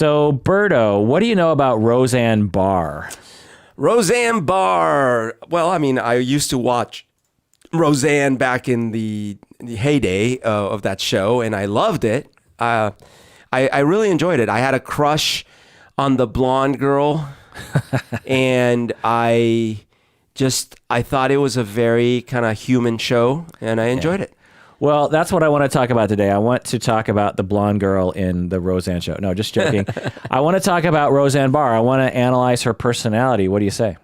So, Berto, what do you know about Roseanne Barr? Roseanne Barr. Well, I mean, I used to watch Roseanne back in the heyday of that show, and I loved it. I really enjoyed it. I had a crush on the blonde girl, and I thought it was a very kind of human show, and I enjoyed it. Well, that's what I want to talk about today. I want to talk about the blonde girl in the Roseanne show. No, just joking. I want to talk about Roseanne Barr. I want to analyze her personality. What do you say?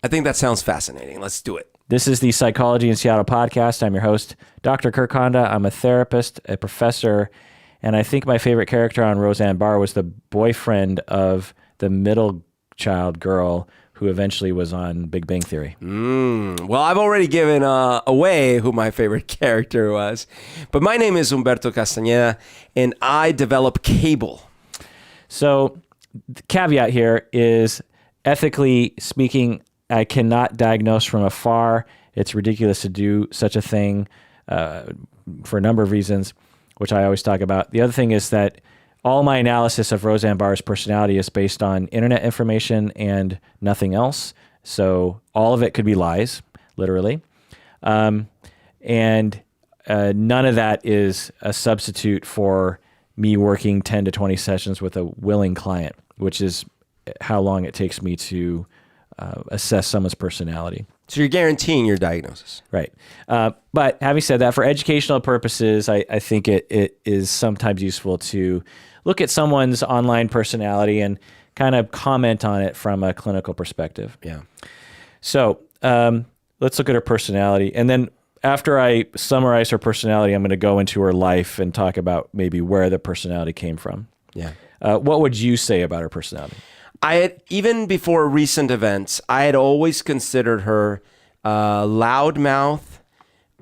I think that sounds fascinating. Let's do it. This is the Psychology in Seattle podcast. I'm your host, Dr. Kirk Honda. I'm a therapist, a professor, and I think my favorite character on Roseanne Barr was the boyfriend of the middle child girl who eventually was on Big Bang Theory. Well, I've already given away who my favorite character was. But my name is Humberto Castañeda, and I develop cable. So the caveat here is, ethically speaking, I cannot diagnose from afar. It's ridiculous to do such a thing for a number of reasons, which I always talk about. The other thing is that all my analysis of Roseanne Barr's personality is based on internet information and nothing else. So all of it could be lies, literally. And none of that is a substitute for me working 10 to 20 sessions with a willing client, which is how long it takes me to assess someone's personality. So you're guaranteeing your diagnosis. Right. But having said that, for educational purposes, I think it is sometimes useful to look at someone's online personality and kind of comment on it from a clinical perspective. Yeah. So let's look at her personality. And then after I summarize her personality, I'm going to go into her life and talk about maybe where the personality came from. Yeah. What would you say about her personality? Even before recent events, I had always considered her loudmouth,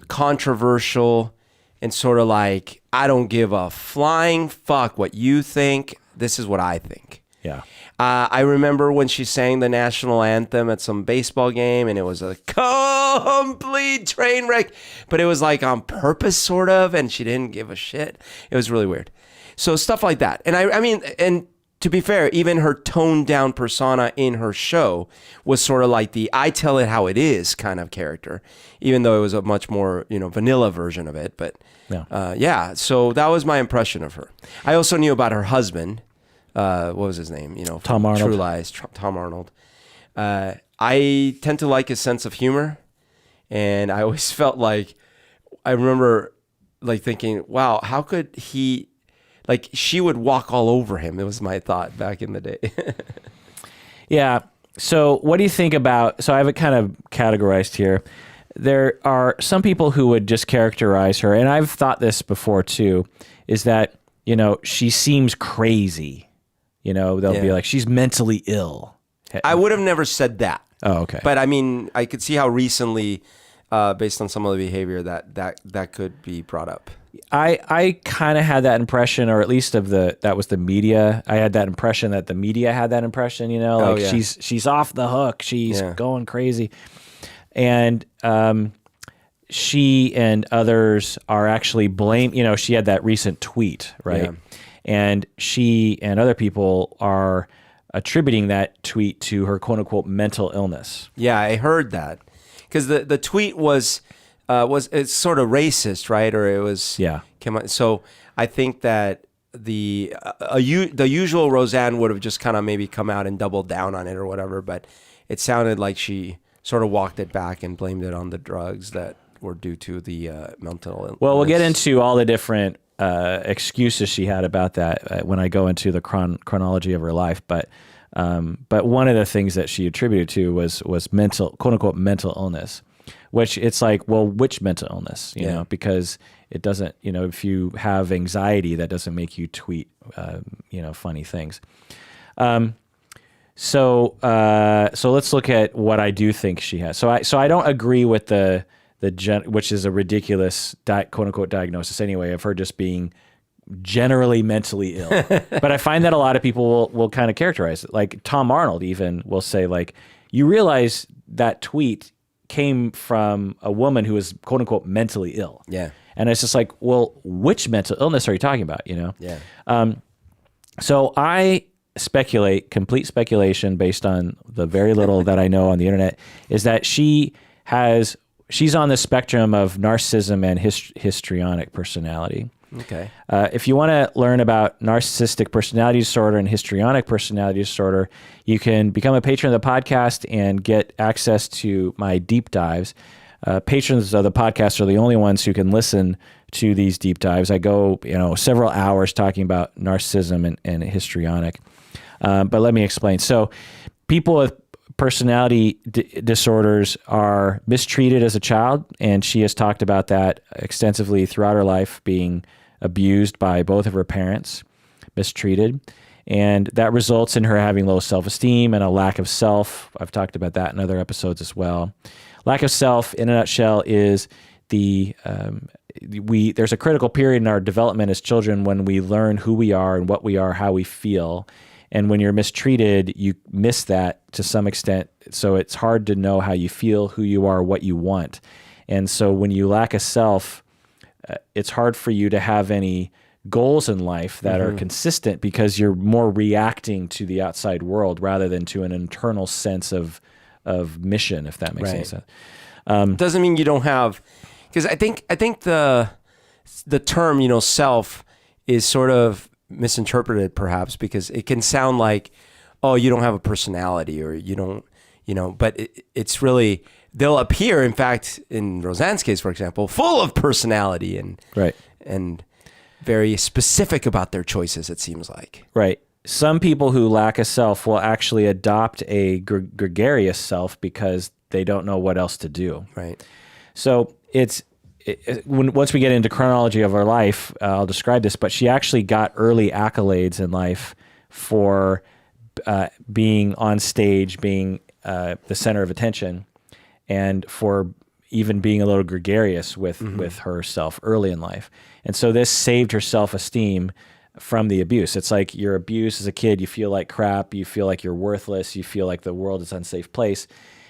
controversial, and sort of like, I don't give a flying fuck what you think. This is what I think. Yeah. I remember when she sang the national anthem at some baseball game, and it was a complete train wreck, but it was like on purpose, sort of, and she didn't give a shit. It was really weird. So stuff like that. And I mean, and to be fair, even her toned down persona in her show was sort of like the I tell it how it is kind of character, even though it was a much more, vanilla version of it. But yeah, so that was my impression of her. I also knew about her husband. What was his name? Tom Arnold. True Lies, Tom Arnold. I tend to like his sense of humor. And I always felt like, I remember like thinking, wow, how could he... Like, she would walk all over him. It was my thought back in the day. Yeah. So what do you think about... So I have it kind of categorized here. There are some people who would just characterize her, and I've thought this before too, is that, she seems crazy. They'll be like, she's mentally ill. I would have never said that. Oh, okay. But I mean, I could see how recently, based on some of the behavior, that could be brought up. I kind of had that impression, or at least that was the media. I had that impression that the media had that impression, she's off the hook. She's going crazy. And she and others are actually she had that recent tweet, right? Yeah. And she and other people are attributing that tweet to her quote unquote mental illness. Yeah, I heard that. Because the tweet was it's sort of racist, right? Or it was So I think that the usual Roseanne would have just kind of maybe come out and doubled down on it or whatever, but it sounded like she sort of walked it back and blamed it on the drugs that were due to the mental illness. Well, we'll get into all the different excuses she had about that when I go into the chronology of her life, but one of the things that she attributed to was mental, quote unquote, mental illness, which it's like, well, which mental illness, you know, because it doesn't, if you have anxiety, that doesn't make you tweet, funny things. So let's look at what I do think she has. So I don't agree with which is a ridiculous quote unquote diagnosis anyway, of her just being generally mentally ill. But I find that a lot of people will kind of characterize it. Like Tom Arnold even will say, like, you realize that tweet came from a woman who is quote unquote mentally ill. Yeah. And it's just like, well, which mental illness are you talking about? Yeah. So I complete speculation based on the very little that I know on the internet, is that she's on the spectrum of narcissism and histrionic personality. Okay. If you want to learn about narcissistic personality disorder and histrionic personality disorder, you can become a patron of the podcast and get access to my deep dives. Patrons of the podcast are the only ones who can listen to these deep dives. I go, several hours talking about narcissism and histrionic. But let me explain. So people with personality disorders are mistreated as a child, and she has talked about that extensively throughout her life, being abused by both of her parents, mistreated. And that results in her having low self-esteem and a lack of self. I've talked about that in other episodes as well. Lack of self, in a nutshell, is there's a critical period in our development as children when we learn who we are and what we are, how we feel. And when you're mistreated, you miss that to some extent. So it's hard to know how you feel, who you are, what you want. And so when you lack a self, it's hard for you to have any goals in life that are consistent, because you're more reacting to the outside world rather than to an internal sense of mission, if that makes any sense. Doesn't mean you don't have, because I think the term, self is sort of misinterpreted perhaps, because it can sound like, oh, you don't have a personality, or you don't, but it's really, they'll appear, in fact, in Roseanne's case, for example, full of personality and very specific about their choices, it seems like. Right. Some people who lack a self will actually adopt a gregarious self because they don't know what else to do. Right. So once we get into chronology of her life, I'll describe this, but she actually got early accolades in life for being on stage, being the center of attention, and for even being a little gregarious with herself early in life. And so this saved her self-esteem from the abuse. It's like you're abused as a kid, you feel like crap, you feel like you're worthless, you feel like the world is an unsafe place,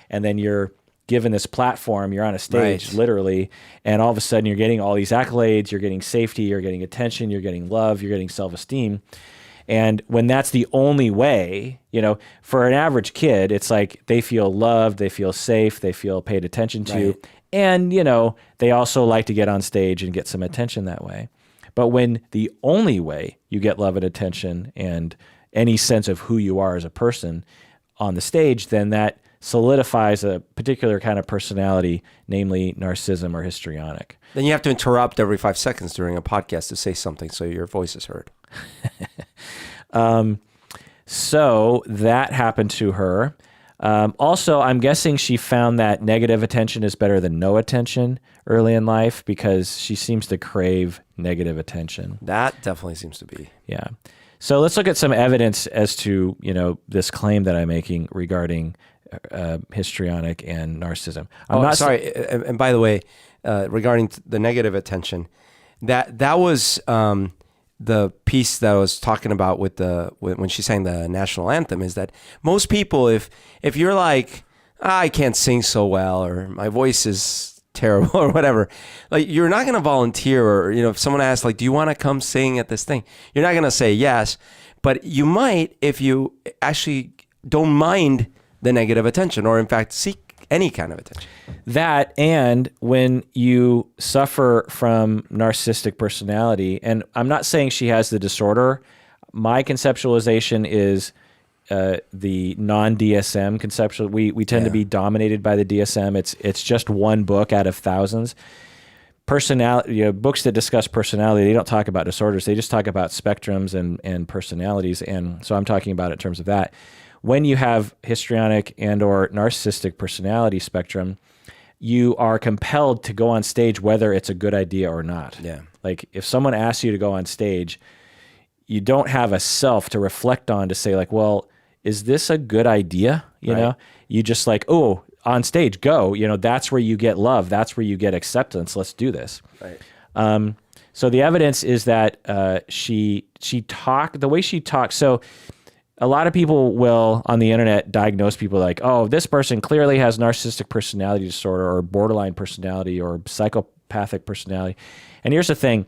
and then you're given this platform, you're on a stage, literally, and all of a sudden you're getting all these accolades, you're getting safety, you're getting attention, you're getting love, you're getting self-esteem. And when that's the only way, for an average kid, it's like they feel loved, they feel safe, they feel paid attention to. Right. And, they also like to get on stage and get some attention that way. But when the only way you get love and attention and any sense of who you are as a person on the stage, then that solidifies a particular kind of personality, namely narcissism or histrionic. Then you have to interrupt every 5 seconds during a podcast to say something so your voice is heard. So that happened to her. Also, I'm guessing she found that negative attention is better than no attention early in life, because she seems to crave negative attention. That definitely seems to be. Yeah. So let's look at some evidence as to, this claim that I'm making regarding histrionic and narcissism. And by the way, regarding the negative attention, that was the piece that I was talking about when she sang the national anthem, is that most people, if you're like, I can't sing so well, or my voice is terrible, or whatever, like, you're not going to volunteer, or, if someone asks, like, do you want to come sing at this thing? You're not going to say yes, but you might if you actually don't mind the negative attention, or in fact seek any kind of attention. That, and when you suffer from narcissistic personality, and I'm not saying she has the disorder, my conceptualization is the non-DSM conceptual. We tend to be dominated by the DSM. It's just one book out of thousands. Personality, books that discuss personality, they don't talk about disorders. They just talk about spectrums and personalities. And so I'm talking about it in terms of that. When you have histrionic and or narcissistic personality spectrum, you are compelled to go on stage whether it's a good idea or not. Yeah. Like, if someone asks you to go on stage, you don't have a self to reflect on to say, like, well, is this a good idea? You know, you just like, oh, on stage, go. That's where you get love. That's where you get acceptance. Let's do this. Right. So the evidence is that the way she talks. So a lot of people will on the internet diagnose people like, oh, this person clearly has narcissistic personality disorder, or borderline personality, or psychopathic personality. And here's the thing.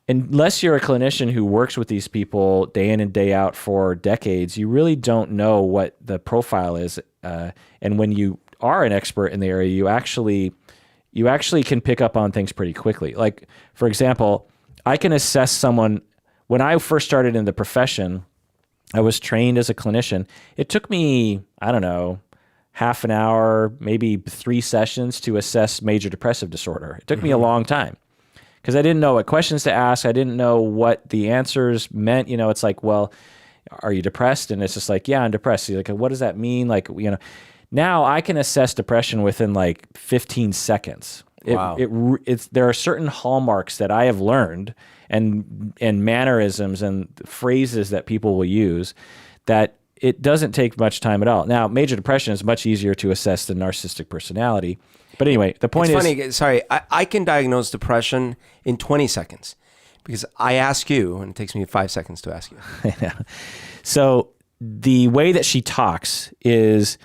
unless you're a clinician who works with these people day in and day out for decades, you really don't know what the profile is. And when you are an expert in the area, you actually can pick up on things pretty quickly. Like, for example, I can assess someone. When I first started in the profession, I was trained as a clinician. It took me, I don't know, half an hour, maybe 3 sessions to assess major depressive disorder. It took me a long time because I didn't know what questions to ask. I didn't know what the answers meant. You know, it's like, well, are you depressed? And it's just like, yeah, I'm depressed. So you're like, what does that mean? Like, you know, now I can assess depression within like 15 seconds. Wow. There are certain hallmarks that I have learned and mannerisms and phrases that people will use that it doesn't take much time at all. Now, major depression is much easier to assess than narcissistic personality. But anyway, the point is... funny, sorry, I can diagnose depression in 20 seconds because I ask you, and it takes me 5 seconds to ask you. Yeah. So the way that she talks is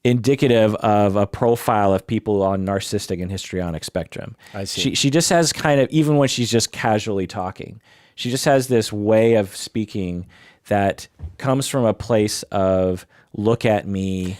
indicative of a profile of people on narcissistic and histrionic spectrum. I see. She just has kind of, even when she's just casually talking, she just has this way of speaking that comes from a place of look at me.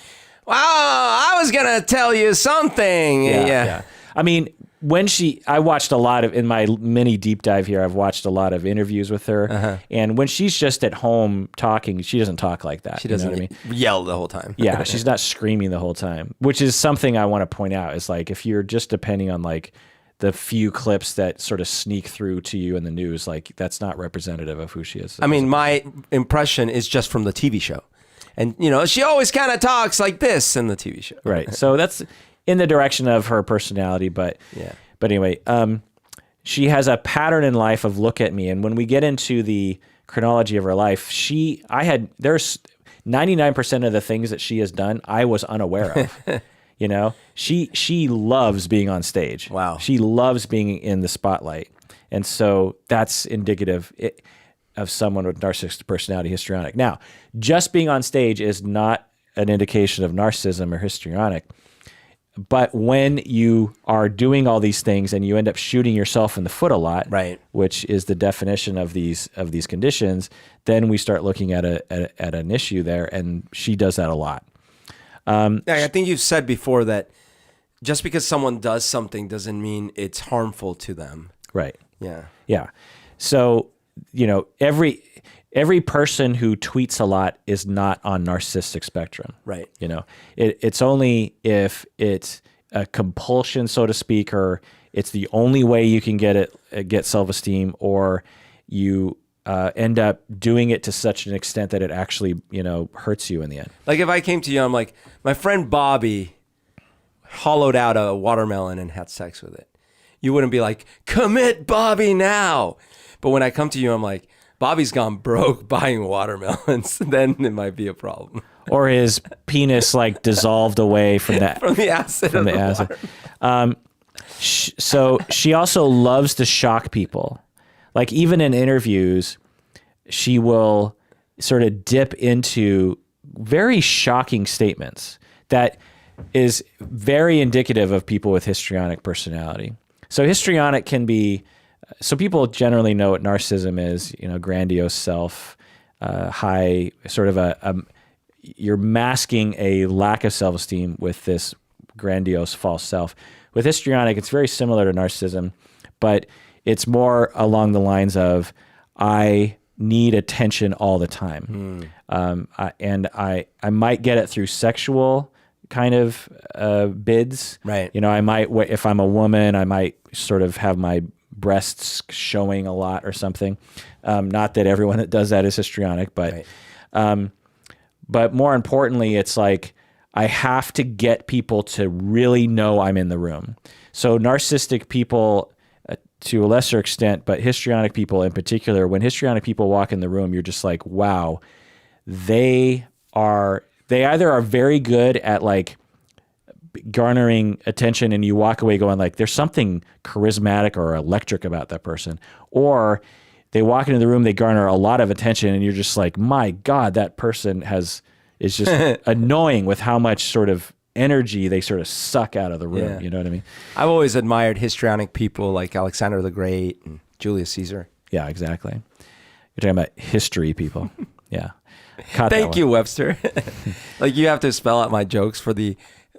Wow, I was going to tell you something. Yeah. I mean, I watched a lot of, in my mini deep dive here, I've watched a lot of interviews with her. And when she's just at home talking, she doesn't talk like that. She doesn't yell the whole time. Yeah, she's not screaming the whole time, which is something I want to point out. Is like, if you're just depending on like the few clips that sort of sneak through to you in the news, like that's not representative of who she is. I mean, my impression is just from the TV show. And, you know, she always kind of talks like this in the TV show. Right. So that's in the direction of her personality. But anyway, she has a pattern in life of look at me. And when we get into the chronology of her life, there's 99% of the things that she has done, I was unaware of. You know, she loves being on stage. Wow. She loves being in the spotlight. And so that's indicative of someone with narcissistic personality, histrionic. Now, just being on stage is not an indication of narcissism or histrionic. But when you are doing all these things and you end up shooting yourself in the foot a lot, right, which is the definition of these conditions, then we start looking at an issue there, and she does that a lot. I think you've said before that just because someone does something doesn't mean it's harmful to them. Right. Yeah. Yeah. So, you know, every person who tweets a lot is not on narcissistic spectrum. Right. You know, it's only if it's a compulsion, so to speak, or it's the only way you can get self-esteem, or you end up doing it to such an extent that it actually, you know, hurts you in the end. Like if I came to you, I'm like, my friend Bobby hollowed out a watermelon and had sex with it. You wouldn't be like, commit Bobby now. But when I come to you, I'm like, Bobby's gone broke buying watermelons. Then it might be a problem. Or his penis like dissolved away from that from the acid. From the acid. So she also loves to shock people. Like even in interviews, she will sort of dip into very shocking statements that is very indicative of people with histrionic personality. So histrionic can be, so people generally know what narcissism is, you know, grandiose self, high, sort of you're masking a lack of self-esteem with this grandiose false self. With histrionic, it's very similar to narcissism, but it's more along the lines of, I need attention all the time. And I might get it through sexual kind of bids. Right. You know, I might, if I'm a woman, I might sort of have my breasts showing a lot or something. Not that everyone that does that is histrionic, but, right. But more importantly, it's like, I have to get people to really know I'm in the room. So narcissistic people, to a lesser extent, but histrionic people in particular, when histrionic people walk in the room, you're just like, wow, they either are very good at like garnering attention and you walk away going like, there's something charismatic or electric about that person, or they walk into the room, they garner a lot of attention and you're just like, my God, that person is just annoying with how much sort of energy they sort of suck out of the room. Yeah. You know what I mean? I've always admired histrionic people like Alexander the Great and Julius Caesar. Yeah, exactly. You're talking about history people. Yeah. Thank you, Webster. Like you have to spell out my jokes for the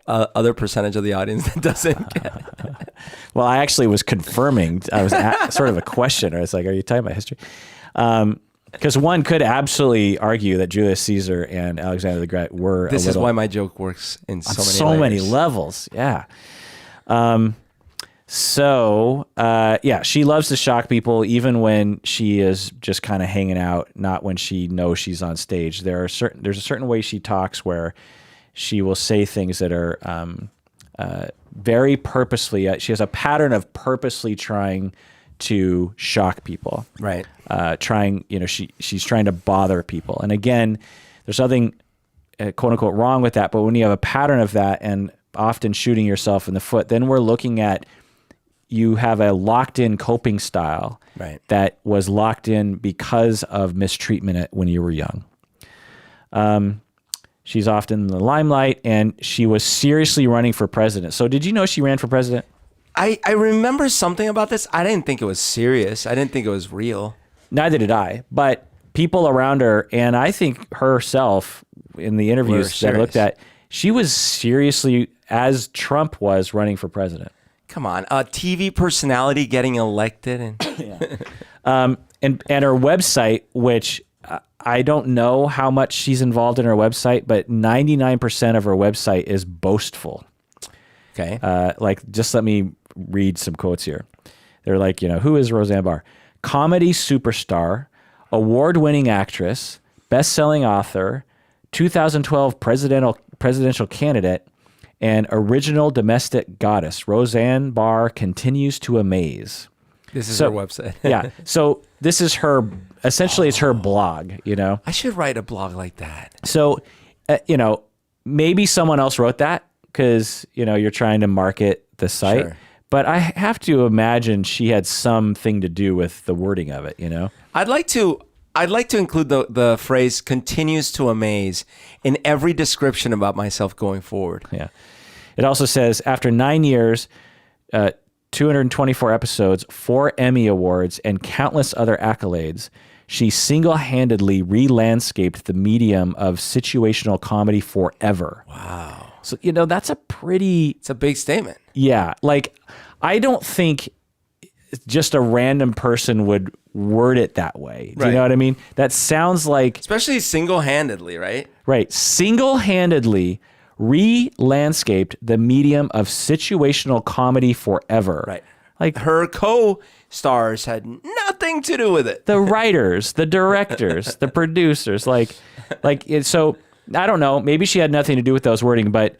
other percentage of the audience that doesn't get it. Well, I actually was confirming. I was sort of a question. It's like, are you talking about history? Because one could absolutely argue that Julius Caesar and Alexander the Great were. This is why my joke works in so many levels. Yeah. She loves to shock people, even when she is just kind of hanging out, not when she knows she's on stage. There's a certain way she talks where she will say things that are very purposely. She has a pattern of purposely trying to shock people. Right. She's trying to bother people. And again, there's nothing quote unquote wrong with that. But when you have a pattern of that and often shooting yourself in the foot, then we're looking at, you have a locked in coping style that was locked in because of mistreatment when you were young. She's often in the limelight, and she was seriously running for president. So did you know she ran for president? I remember something about this. I didn't think it was serious. I didn't think it was real. Neither did I. But people around her, and I think herself in the interviews that I looked at, she was seriously, as Trump was, running for president. Come on, a TV personality getting elected, and and her website, which I don't know how much she's involved in her website, but 99% of her website is boastful. Okay, just let me read some quotes here. They're like, who is Roseanne Barr? Comedy superstar, award-winning actress, best-selling author, 2012 presidential candidate, and original domestic goddess. Roseanne Barr continues to amaze. This is her website. Yeah. So this is her, essentially it's her blog, I should write a blog like that. So, maybe someone else wrote that because, you're trying to market the site. Sure. But I have to imagine she had something to do with the wording of it, I'd like to include the phrase "continues to amaze" in every description about myself going forward. Yeah. It also says, after 9 years, 224 episodes, 4 Emmy Awards, and countless other accolades, she single-handedly re-landscaped the medium of situational comedy forever. Wow. So, that's it's a big statement. Yeah. I don't think just a random person would word it that way. Do you know what I mean? That sounds like... Especially single-handedly, right? Right. Single-handedly re-landscaped the medium of situational comedy forever. Right. Like her co-stars had nothing to do with it. The writers, the directors, the producers, so I don't know, maybe she had nothing to do with those wording, but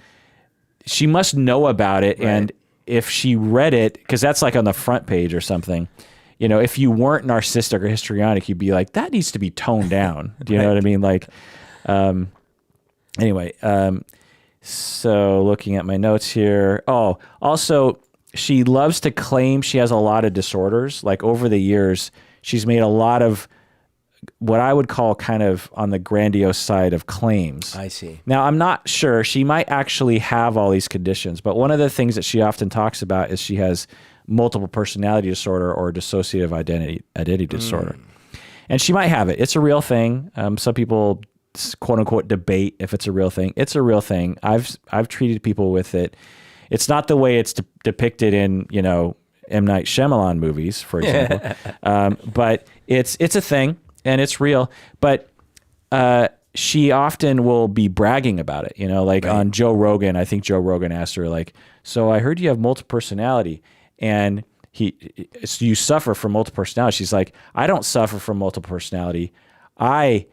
she must know about it. Right. And if she read it, because that's like on the front page or something, if you weren't narcissistic or histrionic, you'd be like, that needs to be toned down. Do you know what I mean? Anyway, so looking at my notes here. Oh, also, she loves to claim she has a lot of disorders. Like over the years, she's made a lot of what I would call kind of on the grandiose side of claims. I see. Now, I'm not sure. She might actually have all these conditions, but one of the things that she often talks about is she has multiple personality disorder or dissociative identity disorder. And she might have it. It's a real thing. Some people, quote unquote, debate if it's a real thing. It's a real thing. I've treated people with it. It's not the way it's depicted in, M. Night Shyamalan movies, for example. But it's a thing. And it's real, but she often will be bragging about it, right. On Joe Rogan. I think Joe Rogan asked her, so I heard you have multiple personality, and so you suffer from multiple personality. She's like, I don't suffer from multiple personality. I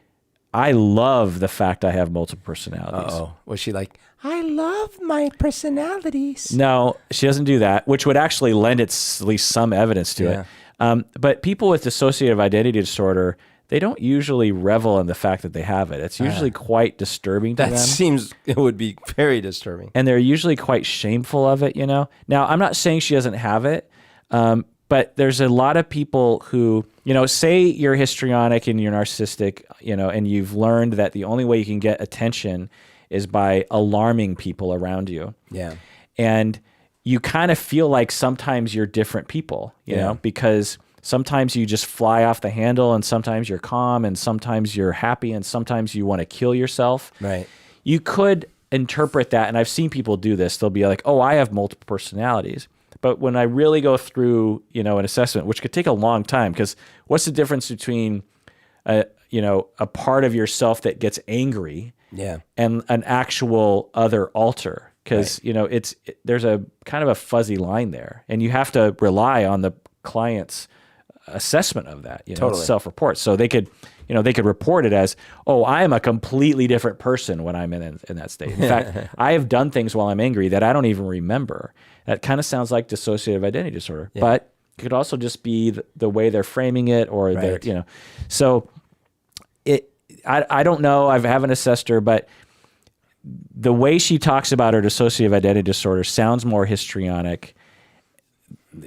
love the fact I have multiple personalities. Uh-oh. Was she like, I love my personalities? No, she doesn't do that, which would actually lend at least some evidence to it. But people with dissociative identity disorder, they don't usually revel in the fact that they have it. It's usually quite disturbing to them. That seems, it would be very disturbing. And they're usually quite shameful of it, Now, I'm not saying she doesn't have it, but there's a lot of people who, say you're histrionic and you're narcissistic, and you've learned that the only way you can get attention is by alarming people around you. Yeah. And you kind of feel like sometimes you're different people, you know, because sometimes you just fly off the handle, and sometimes you're calm, and sometimes you're happy, and sometimes you want to kill yourself. Right. You could interpret that, and I've seen people do this. They'll be like, oh, I have multiple personalities. But when I really go through, an assessment, which could take a long time, because what's the difference between a part of yourself that gets angry and an actual other alter? Because, there's a kind of a fuzzy line there, and you have to rely on the client's assessment of that, Totally. self-report. So they could, they could report it as, oh, I am a completely different person when I'm in that state. In fact, I have done things while I'm angry that I don't even remember. That kind of sounds like dissociative identity disorder, but it could also just be the way they're framing it, or they're, so I don't know. I haven't assessed her, but the way she talks about her dissociative identity disorder sounds more histrionic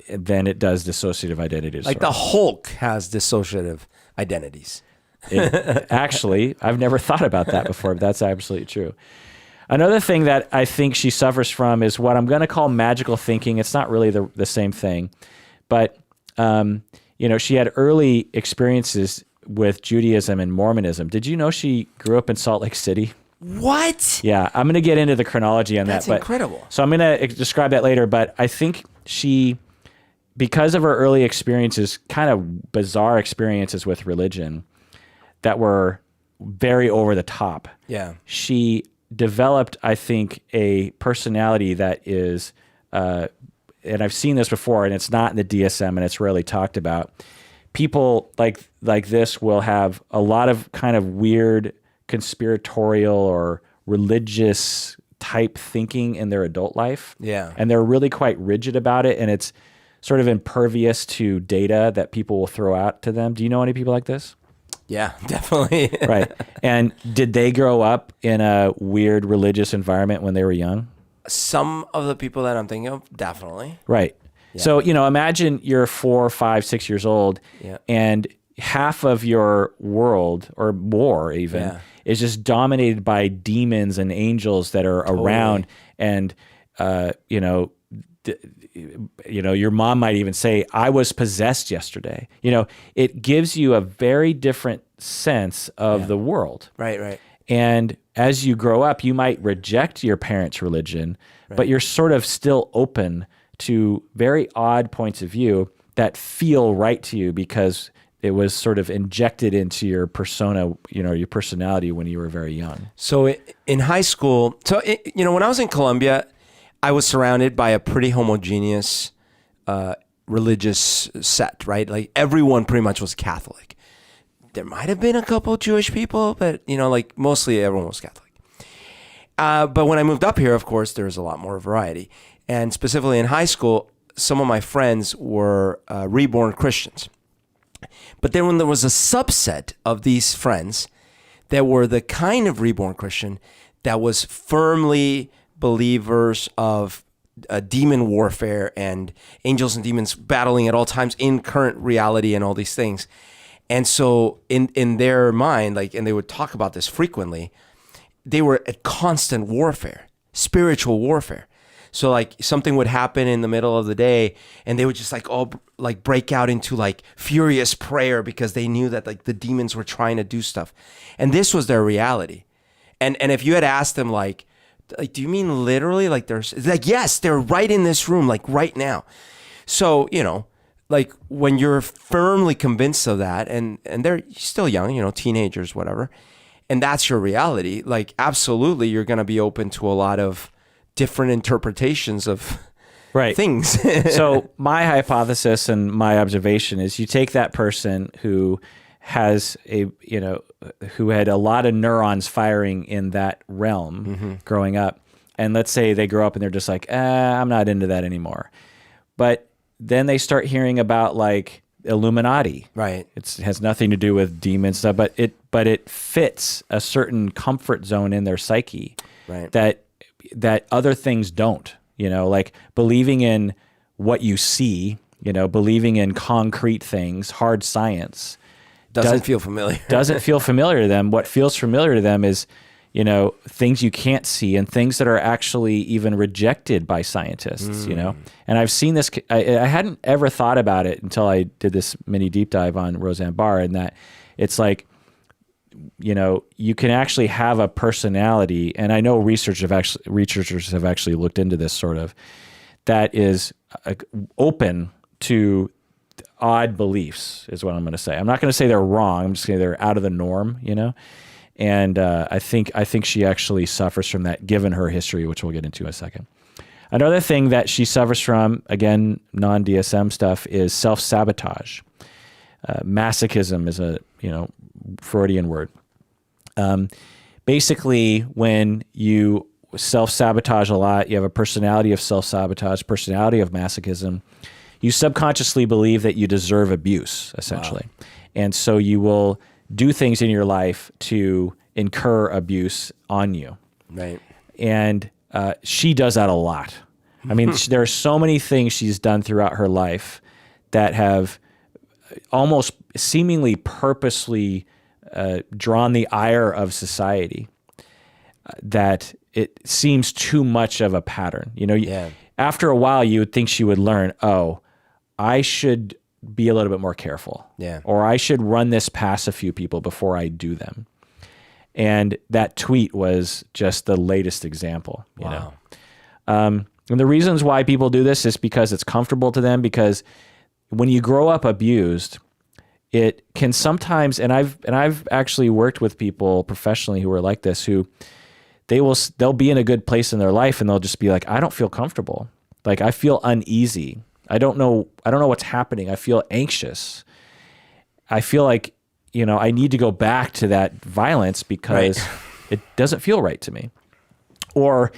than it does dissociative identity disorder. Like the Hulk has dissociative identities. Actually, I've never thought about that before, but that's absolutely true. Another thing that I think she suffers from is what I'm going to call magical thinking. It's not really the same thing, but she had early experiences with Judaism and Mormonism. Did you know she grew up in Salt Lake City? What? Yeah, I'm going to get into the chronology on that. That's incredible. So I'm going to describe that later, but I think she, because of her early experiences, kind of bizarre experiences with religion that were very over the top. Yeah. She developed, I think, a personality that is, and I've seen this before, and it's not in the DSM, and it's rarely talked about. People like this will have a lot of kind of weird conspiratorial or religious type thinking in their adult life. Yeah. And they're really quite rigid about it, and it's sort of impervious to data that people will throw out to them. Do you know any people like this? Yeah, definitely. Right. And did they grow up in a weird religious environment when they were young? Some of the people that I'm thinking of, definitely. Right. Yeah. So, imagine you're 4, 5, 6 years old, and half of your world, or more even, is just dominated by demons and angels that are around. And, your mom might even say, I was possessed yesterday. It gives you a very different sense of the world. Right. And as you grow up, you might reject your parents' religion, but you're sort of still open to very odd points of view that feel right to you because it was sort of injected into your persona, your personality when you were very young. So in high school, when I was in Colombia, I was surrounded by a pretty homogeneous religious set, right? Like everyone pretty much was Catholic. There might have been a couple Jewish people, but mostly everyone was Catholic. But when I moved up here, of course, there was a lot more variety. And specifically in high school, some of my friends were reborn Christians. But then when there was a subset of these friends that were the kind of reborn Christian that was firmly believers of demon warfare and angels and demons battling at all times in current reality and all these things. And so in their mind, and they would talk about this frequently, they were at constant warfare, spiritual warfare. So something would happen in the middle of the day and they would just break out into furious prayer because they knew that the demons were trying to do stuff. And this was their reality. And if you had asked them do you mean literally? There's yes, they're right in this room, right now. So, when you're firmly convinced of that and they're still young, teenagers, whatever, and that's your reality, absolutely you're going to be open to a lot of different interpretations of things. So my hypothesis and my observation is you take that person who has who had a lot of neurons firing in that realm growing up, and let's say they grow up and they're just I'm not into that anymore. But then they start hearing about Illuminati. Right. It has nothing to do with demons stuff, but it fits a certain comfort zone in their psyche. Right. That other things don't, believing in what you see, believing in concrete things, hard science. Doesn't feel familiar. Doesn't feel familiar to them. What feels familiar to them is, things you can't see and things that are actually even rejected by scientists, And I've seen this, I hadn't ever thought about it until I did this mini deep dive on Roseanne Barr, and that it's like, you can actually have a personality, and I know researchers have actually looked into this sort of, that is open to odd beliefs, is what I'm going to say. I'm not going to say they're wrong. I'm just saying they're out of the norm, And I think she actually suffers from that, given her history, which we'll get into in a second. Another thing that she suffers from, again, non-DSM stuff, is self-sabotage. Masochism is a Freudian word. Basically, when you self-sabotage a lot, you have a personality of self-sabotage, personality of masochism, you subconsciously believe that you deserve abuse, essentially. Wow. And so you will do things in your life to incur abuse on you. Right. And she does that a lot. I mean, there are so many things she's done throughout her life that have almost seemingly purposely drawn the ire of society, that it seems too much of a pattern. After a while, you would think she would learn, I should be a little bit more careful. Yeah. Or I should run this past a few people before I do them. And that tweet was just the latest example. Wow. And the reasons why people do this is because it's comfortable to them, because when you grow up abused, it can sometimes, and I've actually worked with people professionally who are like this, who they'll be in a good place in their life and they'll just be like, I don't feel comfortable. Like, I feel uneasy. I don't know what's happening. I feel anxious. I feel like, I need to go back to that violence because it doesn't feel right to me. Or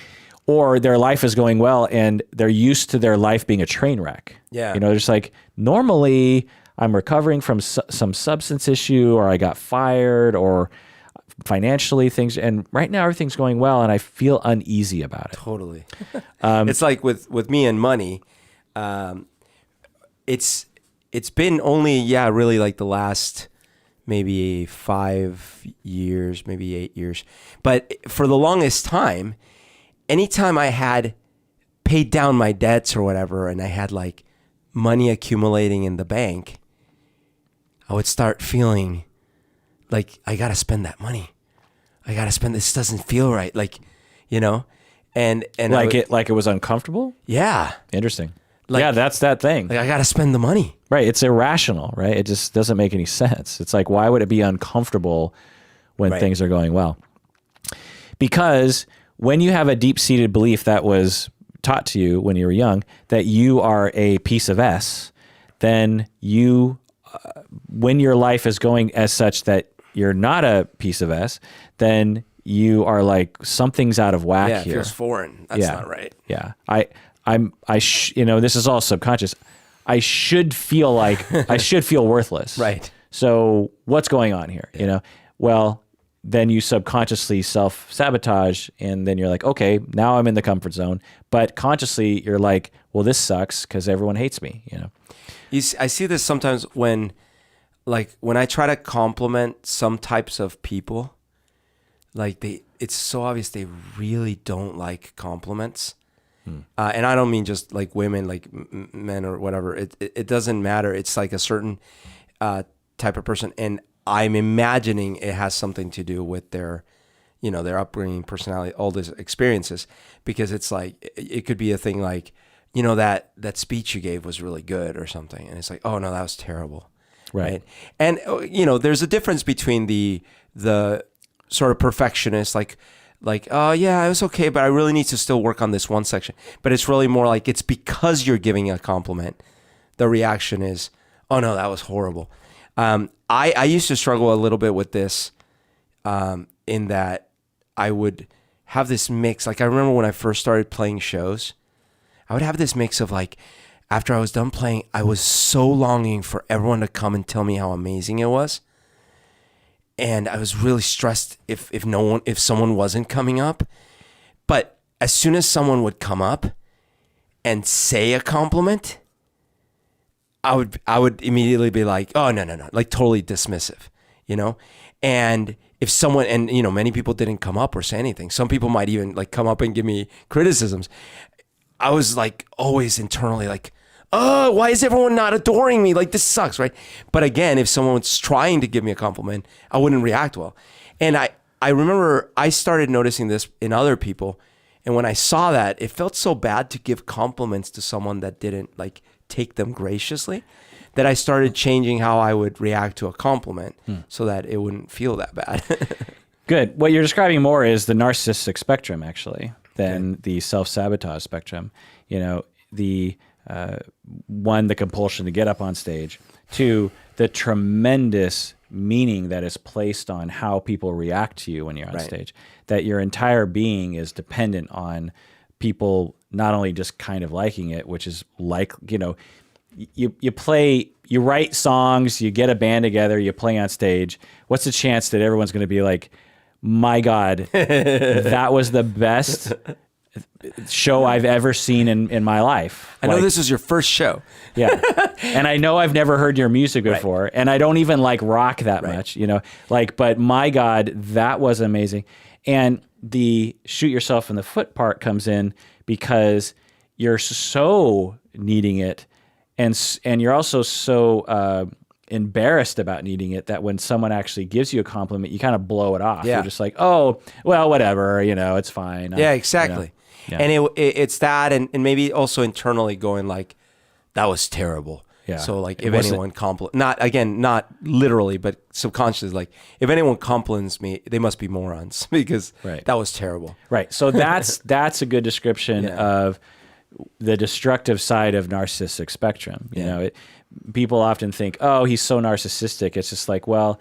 their life is going well and they're used to their life being a train wreck. Yeah. Just like, normally I'm recovering from some substance issue, or I got fired, or financially things, and right now everything's going well and I feel uneasy about it. Totally. It's like with me and money, it's been only, really like the last maybe 5 years, maybe 8 years. But for the longest time, anytime I had paid down my debts or whatever, and I had like money accumulating in the bank, I would start feeling like I got to spend that money. I got to spend this. Doesn't feel right. Like, and like it was uncomfortable. Yeah. Interesting. That's that thing. Like, I got to spend the money. Right. It's irrational, right? It just doesn't make any sense. It's like, why would it be uncomfortable when things are going well? Because when you have a deep-seated belief that was taught to you when you were young, that you are a piece of S, then you, when your life is going as such that you're not a piece of S, then you are like, something's out of whack here. Yeah, it feels foreign. That's not right. Yeah. This is all subconscious. I should feel like, I should feel worthless. Right. So what's going on here? Well, then you subconsciously self-sabotage, and then you're like, okay, now I'm in the comfort zone. But consciously, you're like, well, this sucks because everyone hates me. I see this sometimes when I try to compliment some types of people, it's so obvious they really don't like compliments. And I don't mean just like women, like men or whatever. It doesn't matter. It's like a certain type of person, and I'm imagining it has something to do with their upbringing, personality, all these experiences, because it's like, it could be a thing like, that speech you gave was really good or something. And it's like, oh no, that was terrible. Right. And, there's a difference between the sort of perfectionist, like, oh yeah, it was okay, but I really need to still work on this one section. But it's really more like, it's because you're giving a compliment. The reaction is, oh no, that was horrible. I used to struggle a little bit with this, in that I would have this mix. Like, I remember when I first started playing shows, I would have this mix of like, after I was done playing, I was so longing for everyone to come and tell me how amazing it was. And I was really stressed if someone wasn't coming up. But as soon as someone would come up and say a compliment, I would immediately be like, oh, no, like totally dismissive, you know? And if someone, and you know, many people didn't come up or say anything. Some people might even like come up and give me criticisms. I was like always internally like, oh, why is everyone not adoring me? Like, this sucks, right? But again, if someone was trying to give me a compliment, I wouldn't react well. And I remember I started noticing this in other people. And when I saw that, it felt so bad to give compliments to someone that didn't like take them graciously, that I started changing how I would react to a compliment so that it wouldn't feel that bad. Good. What you're describing more is the narcissistic spectrum, actually, than the self-sabotage spectrum. You know, the one, the compulsion to get up on stage. Two, the tremendous meaning that is placed on how people react to you when you're on stage. That your entire being is dependent on people not only just kind of liking it, which is like, you know, you play, you write songs, you get a band together, you play on stage. What's the chance that everyone's going to be like, my God, that was the best show I've ever seen in my life. I know this is your first show. Yeah. And I know I've never heard your music before. And I don't even like rock that much, you know, like, but my God, that was amazing. And the shoot yourself in the foot part comes in because you're so needing it. And you're also so embarrassed about needing it that when someone actually gives you a compliment, you kind of blow it off. You're just like, oh, well, whatever, you know, it's fine. Yeah, exactly. You know? And it's that, and maybe also internally going like, that was terrible. Yeah. So like, if anyone not literally, but subconsciously, like if anyone compliments me, they must be morons because that was terrible. Right. So that's a good description of the destructive side of narcissistic spectrum. You know, people often think, oh, he's so narcissistic. It's just like, well,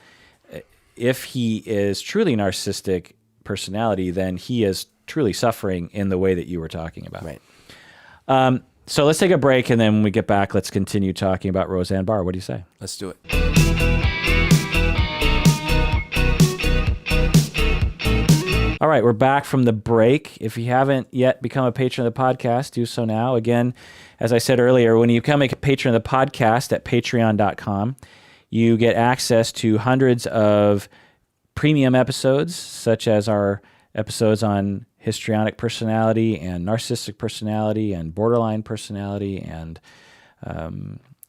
if he is truly narcissistic personality, then he is truly suffering in the way that you were talking about. Right. So let's take a break, and then when we get back, let's continue talking about Roseanne Barr. What do you say? Let's do it. All right, we're back from the break. If you haven't yet become a patron of the podcast, do so now. Again, as I said earlier, when you become a patron of the podcast at patreon.com, you get access to hundreds of premium episodes, such as our episodes on histrionic personality and narcissistic personality and borderline personality and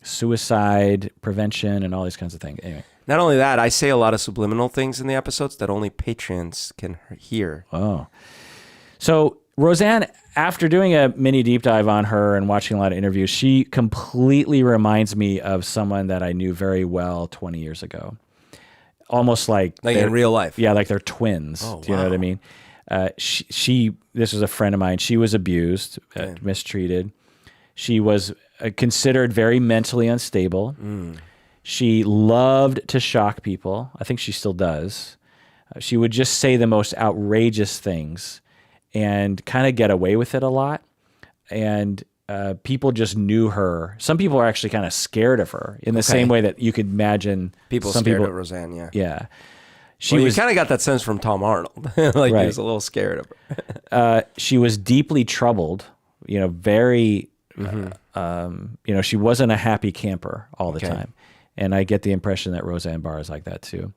suicide prevention and all these kinds of things. Anyway. Not only that, I say a lot of subliminal things in the episodes that only patrons can hear. Oh. So Roseanne, after doing a mini deep dive on her and watching a lot of interviews, she completely reminds me of someone that I knew very well 20 years ago. Almost like in real life. Yeah, like they're twins. Oh, Do you know what I mean? This was a friend of mine. She was abused, mistreated. She was considered very mentally unstable. She loved to shock people. I think she still does. She would just say the most outrageous things and kind of get away with it a lot. And people just knew her. Some people are actually kind of scared of her in the same way that you could imagine some scared of Roseanne. Yeah. Yeah. You kind of got that sense from Tom Arnold. Like he was a little scared of her. She was deeply troubled, you know, very, you know, she wasn't a happy camper all the time. And I get the impression that Roseanne Barr is like that too.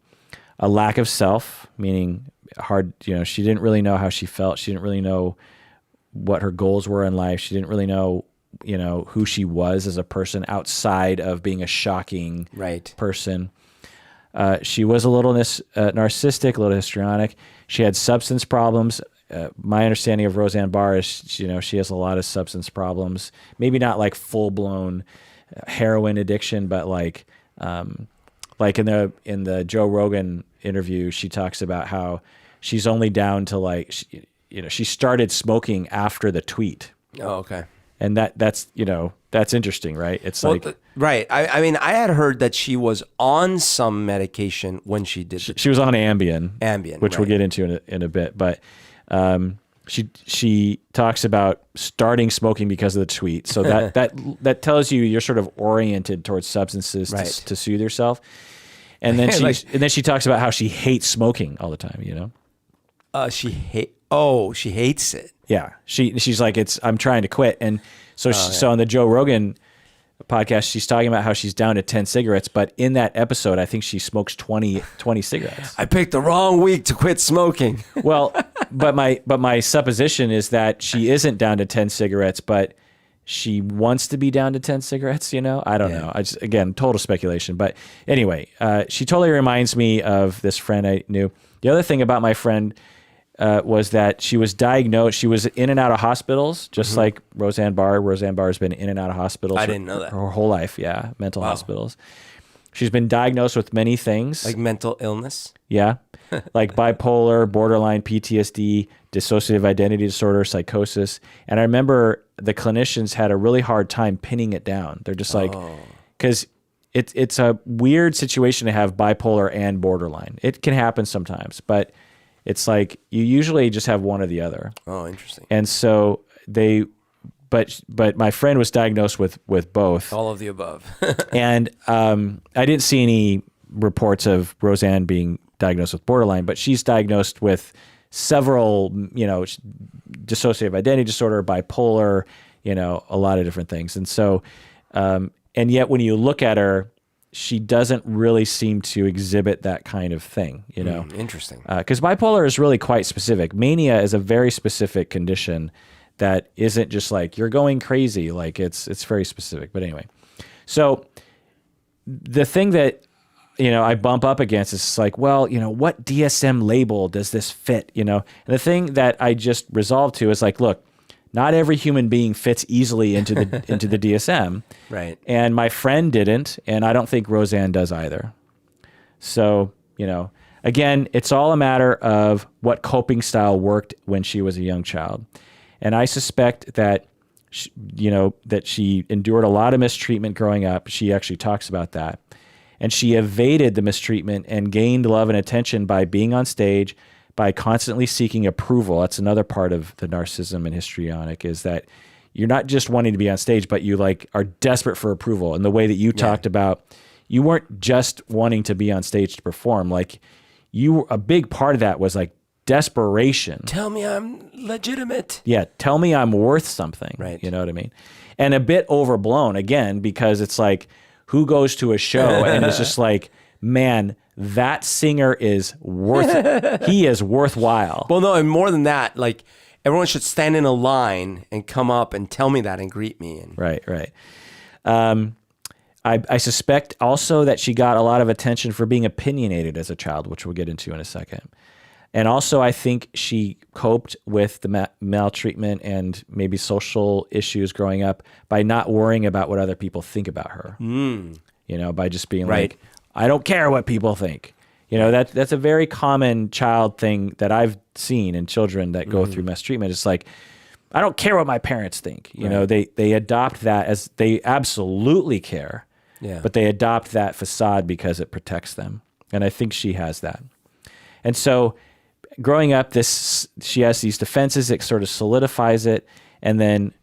A lack of self, meaning you know, she didn't really know how she felt. She didn't really know what her goals were in life. She didn't really know, you know, who she was as a person outside of being a shocking person. She was a little narcissistic, a little histrionic. She had substance problems. My understanding of Roseanne Barr is, you know, she has a lot of substance problems. Maybe not like full-blown heroin addiction, but like in the Joe Rogan interview, she talks about how she's only down to like, you know, she started smoking after the tweet. Oh, okay. And that's, you know, that's interesting, right? It's right. I mean, I had heard that she was on some medication when she did She was on Ambien, which we'll get into in a bit. But she talks about starting smoking because of the tweet. So that tells you you're sort of oriented towards substances to soothe yourself. And then she talks about how she hates smoking all the time. You know, she hates it. Yeah, she's like, I'm trying to quit. And so so on the Joe Rogan podcast, she's talking about how she's down to 10 cigarettes, but in that episode, I think she smokes 20 cigarettes. I picked the wrong week to quit smoking. Well, but my supposition is that she isn't down to 10 cigarettes, but she wants to be down to 10 cigarettes, I don't know. Again, total speculation. But anyway, she totally reminds me of this friend I knew. The other thing about my friend was that she was diagnosed. She was in and out of hospitals, just like Roseanne Barr. Roseanne Barr has been in and out of hospitals. I didn't know that. Her whole life, yeah, mental hospitals. She's been diagnosed with many things. Like mental illness? Yeah, like bipolar, borderline PTSD, dissociative identity disorder, psychosis. And I remember the clinicians had a really hard time pinning it down. They're just like, because it's a weird situation to have bipolar and borderline. It can happen sometimes, but it's like you usually just have one or the other. Oh, interesting. And so but my friend was diagnosed with both. All of the above. And I didn't see any reports of Roseanne being diagnosed with borderline, but she's diagnosed with several, dissociative identity disorder, bipolar, a lot of different things. And so, and yet when you look at her, she doesn't really seem to exhibit that kind of thing, Interesting. Because bipolar is really quite specific. Mania is a very specific condition that isn't just like you're going crazy. Like it's very specific. But anyway, so the thing that I bump up against is like, well, what DSM label does this fit? And the thing that I just resolved to is like, look, not every human being fits easily into the into the DSM. Right. And my friend didn't, and I don't think Roseanne does either. So, again, it's all a matter of what coping style worked when she was a young child. And I suspect that that she endured a lot of mistreatment growing up. She actually talks about that. And she evaded the mistreatment and gained love and attention by being on stage, by constantly seeking approval. That's another part of the narcissism and histrionic, is that you're not just wanting to be on stage, but you are desperate for approval. And the way that you talked about, you weren't just wanting to be on stage to perform. Like a big part of that was like desperation. Tell me I'm legitimate. Yeah. Tell me I'm worth something. Right. You know what I mean? And a bit overblown again, because it's like, who goes to a show and it's just like, man, that singer is he is worthwhile. Well, no, and more than that, like everyone should stand in a line and come up and tell me that and greet me. And Right. I suspect also that she got a lot of attention for being opinionated as a child, which we'll get into in a second. And also, I think she coped with the maltreatment and maybe social issues growing up by not worrying about what other people think about her. By just being like, I don't care what people think. That's a very common child thing that I've seen in children that go through mistreatment. It's like, I don't care what my parents think. They adopt that as they absolutely care, but they adopt that facade because it protects them. And I think she has that. And so growing up, she has these defenses. It sort of solidifies it. And then,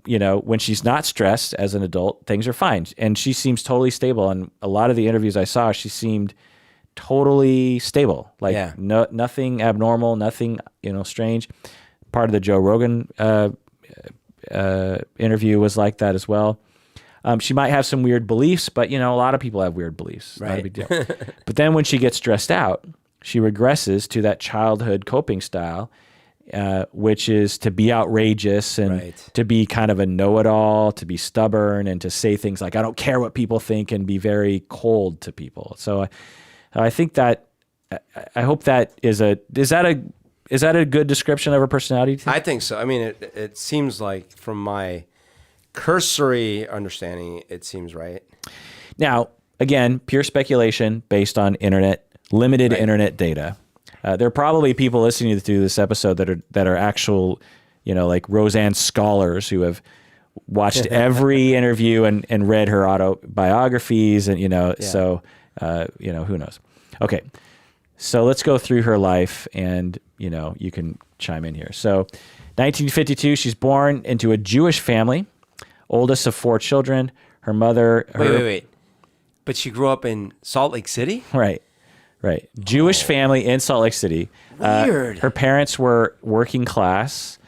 when she's not stressed as an adult, things are fine. And she seems totally stable. And a lot of the interviews I saw, she seemed totally stable. Like nothing abnormal, nothing, strange. Part of the Joe Rogan interview was like that as well. She might have some weird beliefs, but a lot of people have weird beliefs. Not a big deal. But then when she gets stressed out, she regresses to that childhood coping style, which is to be outrageous and to be kind of a know-it-all, to be stubborn and to say things like, I don't care what people think, and be very cold to people. So I think that, I hope that is that a good description of her personality? I think so. I mean, it seems like, from my cursory understanding, it seems right. Now, again, pure speculation based on limited internet data. There are probably people listening to this episode that are actual, like Roseanne scholars who have watched every interview and read her autobiographies, and so who knows. Okay, so let's go through her life, and you can chime in here. So, 1952, she's born into a Jewish family, oldest of 4 children. Her mother. Wait. But she grew up in Salt Lake City? Right. Jewish family in Salt Lake City. Weird. Her parents were working class.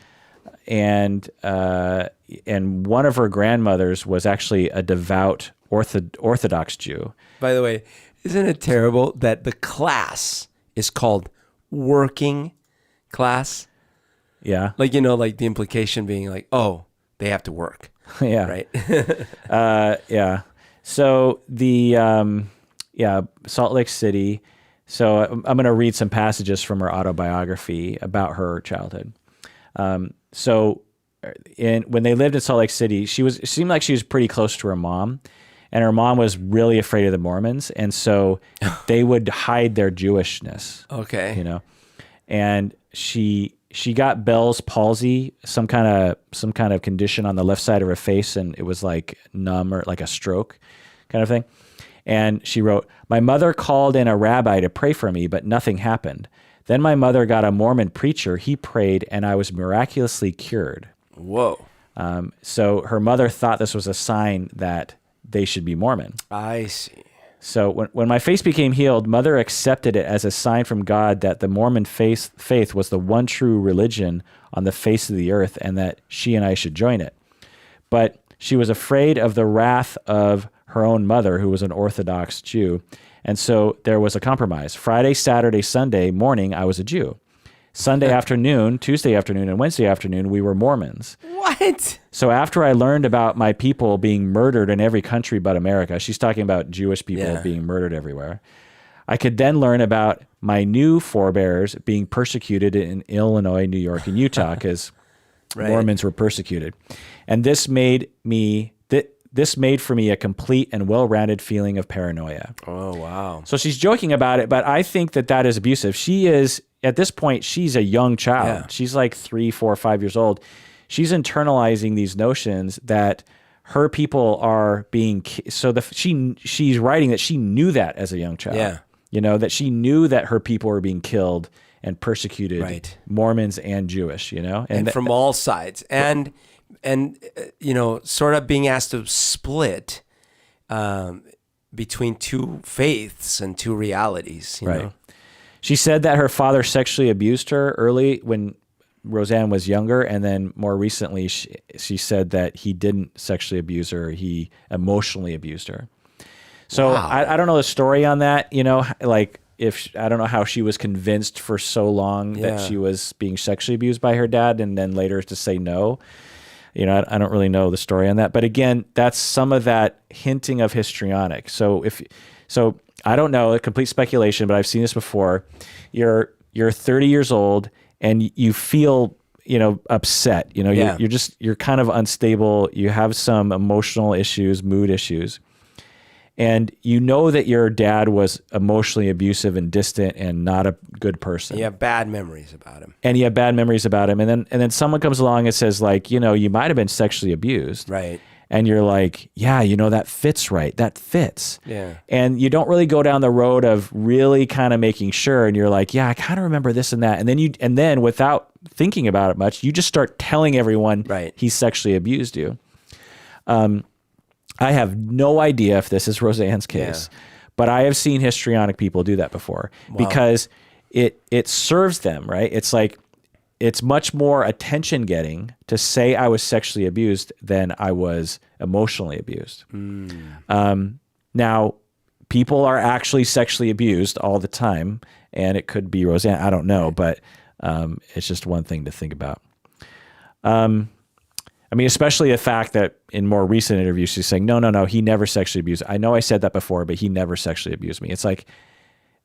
and one of her grandmothers was actually a devout Orthodox Jew. By the way, isn't it terrible that the class is called working class? Yeah. Like, like the implication being like, oh, they have to work. Yeah. Right. Yeah. So Salt Lake City. So I'm going to read some passages from her autobiography about her childhood. So when they lived in Salt Lake City, it seemed like she was pretty close to her mom, and her mom was really afraid of the Mormons. And so they would hide their Jewishness. Okay. And she got Bell's palsy, some kind of condition on the left side of her face, and it was like numb or like a stroke kind of thing. And she wrote, "My mother called in a rabbi to pray for me, but nothing happened. Then my mother got a Mormon preacher. He prayed, and I was miraculously cured." Whoa. So her mother thought this was a sign that they should be Mormon. I see. So when my face became healed, Mother accepted it as a sign from God that the Mormon faith was the one true religion on the face of the earth, and that she and I should join it. But she was afraid of the wrath of her own mother, who was an Orthodox Jew. And so there was a compromise. Friday, Saturday, Sunday morning, I was a Jew. Sunday afternoon, Tuesday afternoon, and Wednesday afternoon, we were Mormons. What? So after I learned about my people being murdered in every country but America, she's talking about Jewish people being murdered everywhere, I could then learn about my new forebears being persecuted in Illinois, New York, and Utah, because Mormons were persecuted. And this made for me a complete and well-rounded feeling of paranoia. Oh, wow. So she's joking about it, but I think that is abusive. She is, at this point, she's a young child. Yeah. She's like 3, 4, 5 years old. She's internalizing these notions that her people are being, she's writing that she knew that as a young child. Yeah. That she knew that her people were being killed and persecuted, Mormons and Jewish, and from all sides. And sort of being asked to split between two faiths and two realities, you know? She said that her father sexually abused her early when Roseanne was younger, and then more recently she said that he didn't sexually abuse her, he emotionally abused her. So I don't know the story on that, like I don't know how she was convinced for so long that she was being sexually abused by her dad, and then later to say no. I don't really know the story on that. But again, that's some of that hinting of histrionic. So I don't know, a complete speculation, but I've seen this before. You're 30 years old and you feel, upset. You're kind of unstable. You have some emotional issues, mood issues. And you know that your dad was emotionally abusive and distant and not a good person. You have bad memories about him. And then someone comes along and says, like, you might have been sexually abused. Right. And you're like, yeah, that fits right. That fits. Yeah. And you don't really go down the road of really kind of making sure. And you're like, yeah, I kind of remember this and that. And then without thinking about it much, you just start telling everyone he sexually abused you. I have no idea if this is Roseanne's case, but I have seen histrionic people do that before because it serves them, right? It's like, it's much more attention getting to say I was sexually abused than I was emotionally abused. Now, people are actually sexually abused all the time, and it could be Roseanne. I don't know, but it's just one thing to think about. Especially the fact that in more recent interviews, she's saying, no, he never sexually abused. I know I said that before, but he never sexually abused me. It's like,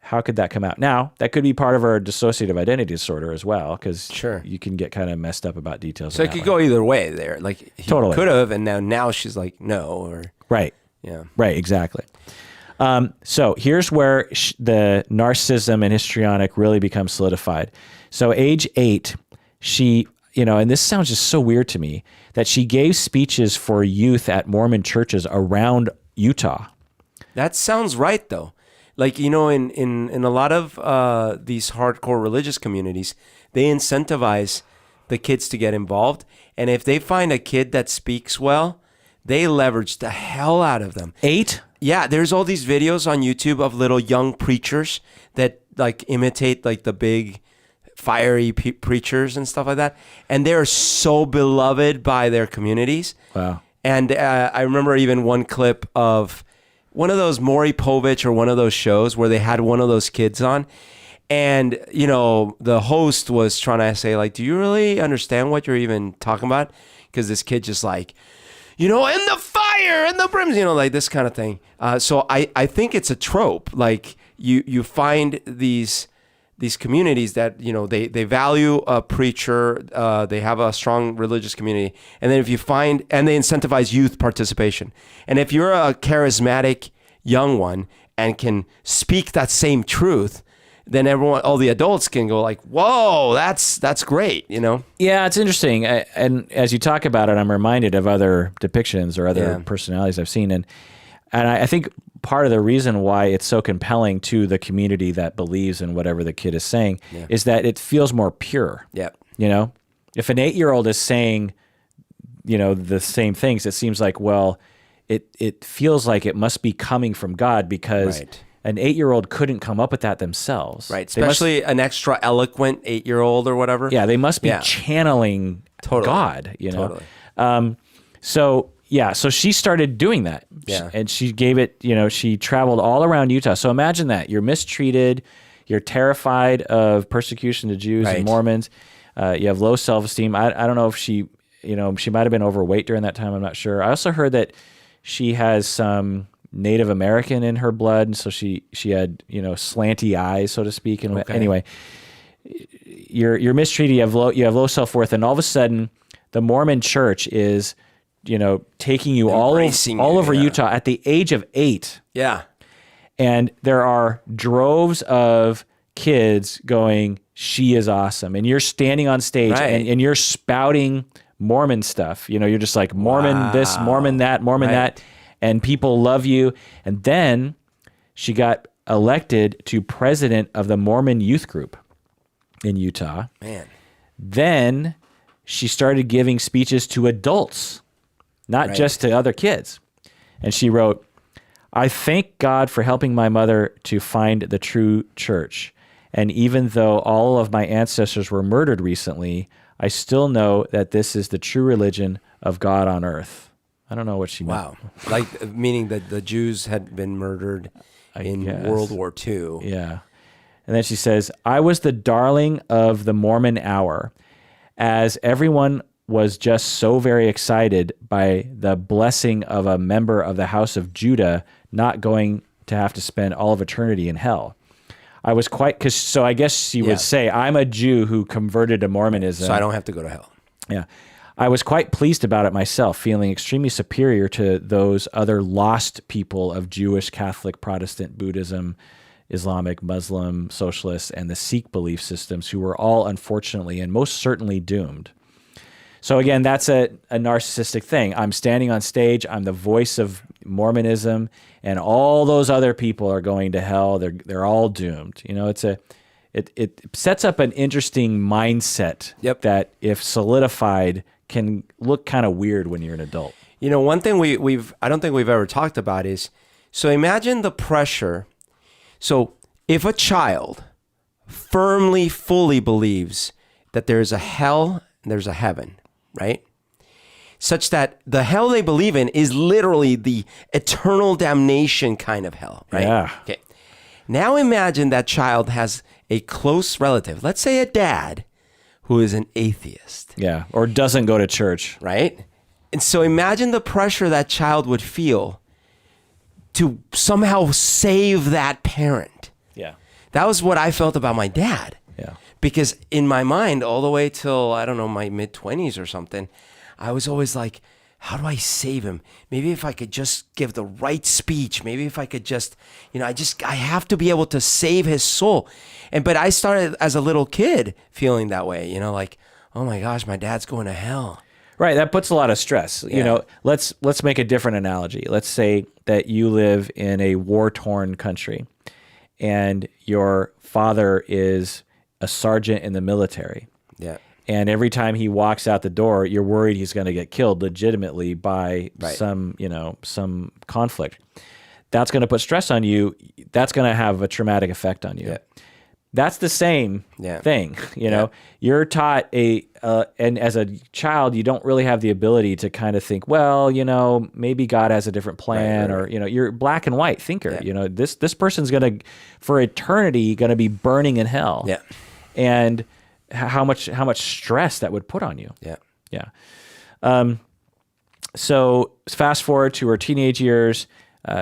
how could that come out? Now, that could be part of our dissociative identity disorder as well, because you can get kind of messed up about details. So it could go either way there. Like, he could have, and now she's like, no. Or Right. Yeah. Right, exactly. So here's where the narcissism and histrionic really become solidified. So age 8, she... and this sounds just so weird to me, that she gave speeches for youth at Mormon churches around Utah. That sounds right, though. Like, in a lot of these hardcore religious communities, they incentivize the kids to get involved. And if they find a kid that speaks well, they leverage the hell out of them. 8? Yeah, there's all these videos on YouTube of little young preachers that, like, imitate, like, the big fiery preachers and stuff like that. And they're so beloved by their communities. Wow. And I remember even one clip of one of those Maury Povich or one of those shows where they had one of those kids on. And, you know, the host was trying to say, like, do you really understand what you're even talking about? Because this kid just like, you know, and the fire and the brims, you know, like this kind of thing. So I think it's a trope. Like you find these communities that, you know, they value a preacher, they have a strong religious community. And then if you find, and they incentivize youth participation. And if you're a charismatic young one and can speak that same truth, then all the adults can go like, whoa, that's great, you know? Yeah, it's interesting. And as you talk about it, I'm reminded of other depictions or other personalities I've seen. And I think part of the reason why it's so compelling to the community that believes in whatever the kid is saying is that it feels more pure. Yeah. You know, if an 8-year-old is saying, you know, the same things, it seems like, well, it feels like it must be coming from God because an 8-year-old couldn't come up with that themselves. Right. Especially an extra eloquent 8-year-old or whatever. Yeah. They must be channeling God, you know? So she started doing that. Yeah. And she gave it, you know, she traveled all around Utah. So imagine that. You're mistreated. You're terrified of persecution to Jews and Mormons. You have low self-esteem. I don't know if she, you know, she might have been overweight during that time. I'm not sure. I also heard that she has some Native American in her blood. And so she had, you know, slanty eyes, so to speak. And anyway, you're mistreated. You have low self-worth. And all of a sudden, the Mormon church is, you know, taking you all over Utah at the age of 8. Yeah. And there are droves of kids going, she is awesome. And you're standing on stage and you're spouting Mormon stuff. You know, you're just like Mormon this, Mormon that, Mormon that. And people love you. And then she got elected to president of the Mormon youth group in Utah. Man. Then she started giving speeches to adults, not just to other kids. And she wrote, I thank God for helping my mother to find the true church. And even though all of my ancestors were murdered recently, I still know that this is the true religion of God on earth. I don't know what she meant. Wow. Like, meaning that the Jews had been murdered in World War II. Yeah. And then she says, I was the darling of the Mormon hour, as everyone was just so very excited by the blessing of a member of the House of Judah not going to have to spend all of eternity in hell. I was so I guess she would say, I'm a Jew who converted to Mormonism. So I don't have to go to hell. Yeah. I was quite pleased about it myself, feeling extremely superior to those other lost people of Jewish, Catholic, Protestant, Buddhism, Islamic, Muslim, socialists, and the Sikh belief systems who were all unfortunately and most certainly doomed. So again, that's a narcissistic thing. I'm standing on stage, I'm the voice of Mormonism, and all those other people are going to hell. They're all doomed. You know, it sets up an interesting mindset that, if solidified, can look kind of weird when you're an adult. You know, one thing I don't think we've ever talked about is, so imagine the pressure. So if a child firmly, fully believes that there's a hell and there's a heaven, right? Such that the hell they believe in is literally the eternal damnation kind of hell, right? Yeah. Okay. Now imagine that child has a close relative, let's say a dad, who is an atheist. Yeah, or doesn't go to church. Right? And so imagine the pressure that child would feel to somehow save that parent. Yeah. That was what I felt about my dad. Yeah. Because in my mind, all the way till, I don't know, my mid-20s or something, I was always like, how do I save him? Maybe if I could just give the right speech. Maybe if I could just, you know, I have to be able to save his soul. But I started as a little kid feeling that way, you know, like, oh my gosh, my dad's going to hell. Right. That puts a lot of stress. You know, let's make a different analogy. Let's say that you live in a war-torn country and your father is a sergeant in the military. Yeah. And every time he walks out the door, you're worried he's going to get killed legitimately by some conflict. That's going to put stress on you. That's going to have a traumatic effect on you. Yeah. That's the same thing. You know, you're taught and as a child, you don't really have the ability to kind of think, well, you know, maybe God has a different plan, or, you know, you're a black and white thinker. You know, this person's going to, for eternity, going to be burning in hell. Yeah. And how much stress that would put on you. Yeah. Yeah. So fast forward to her teenage years.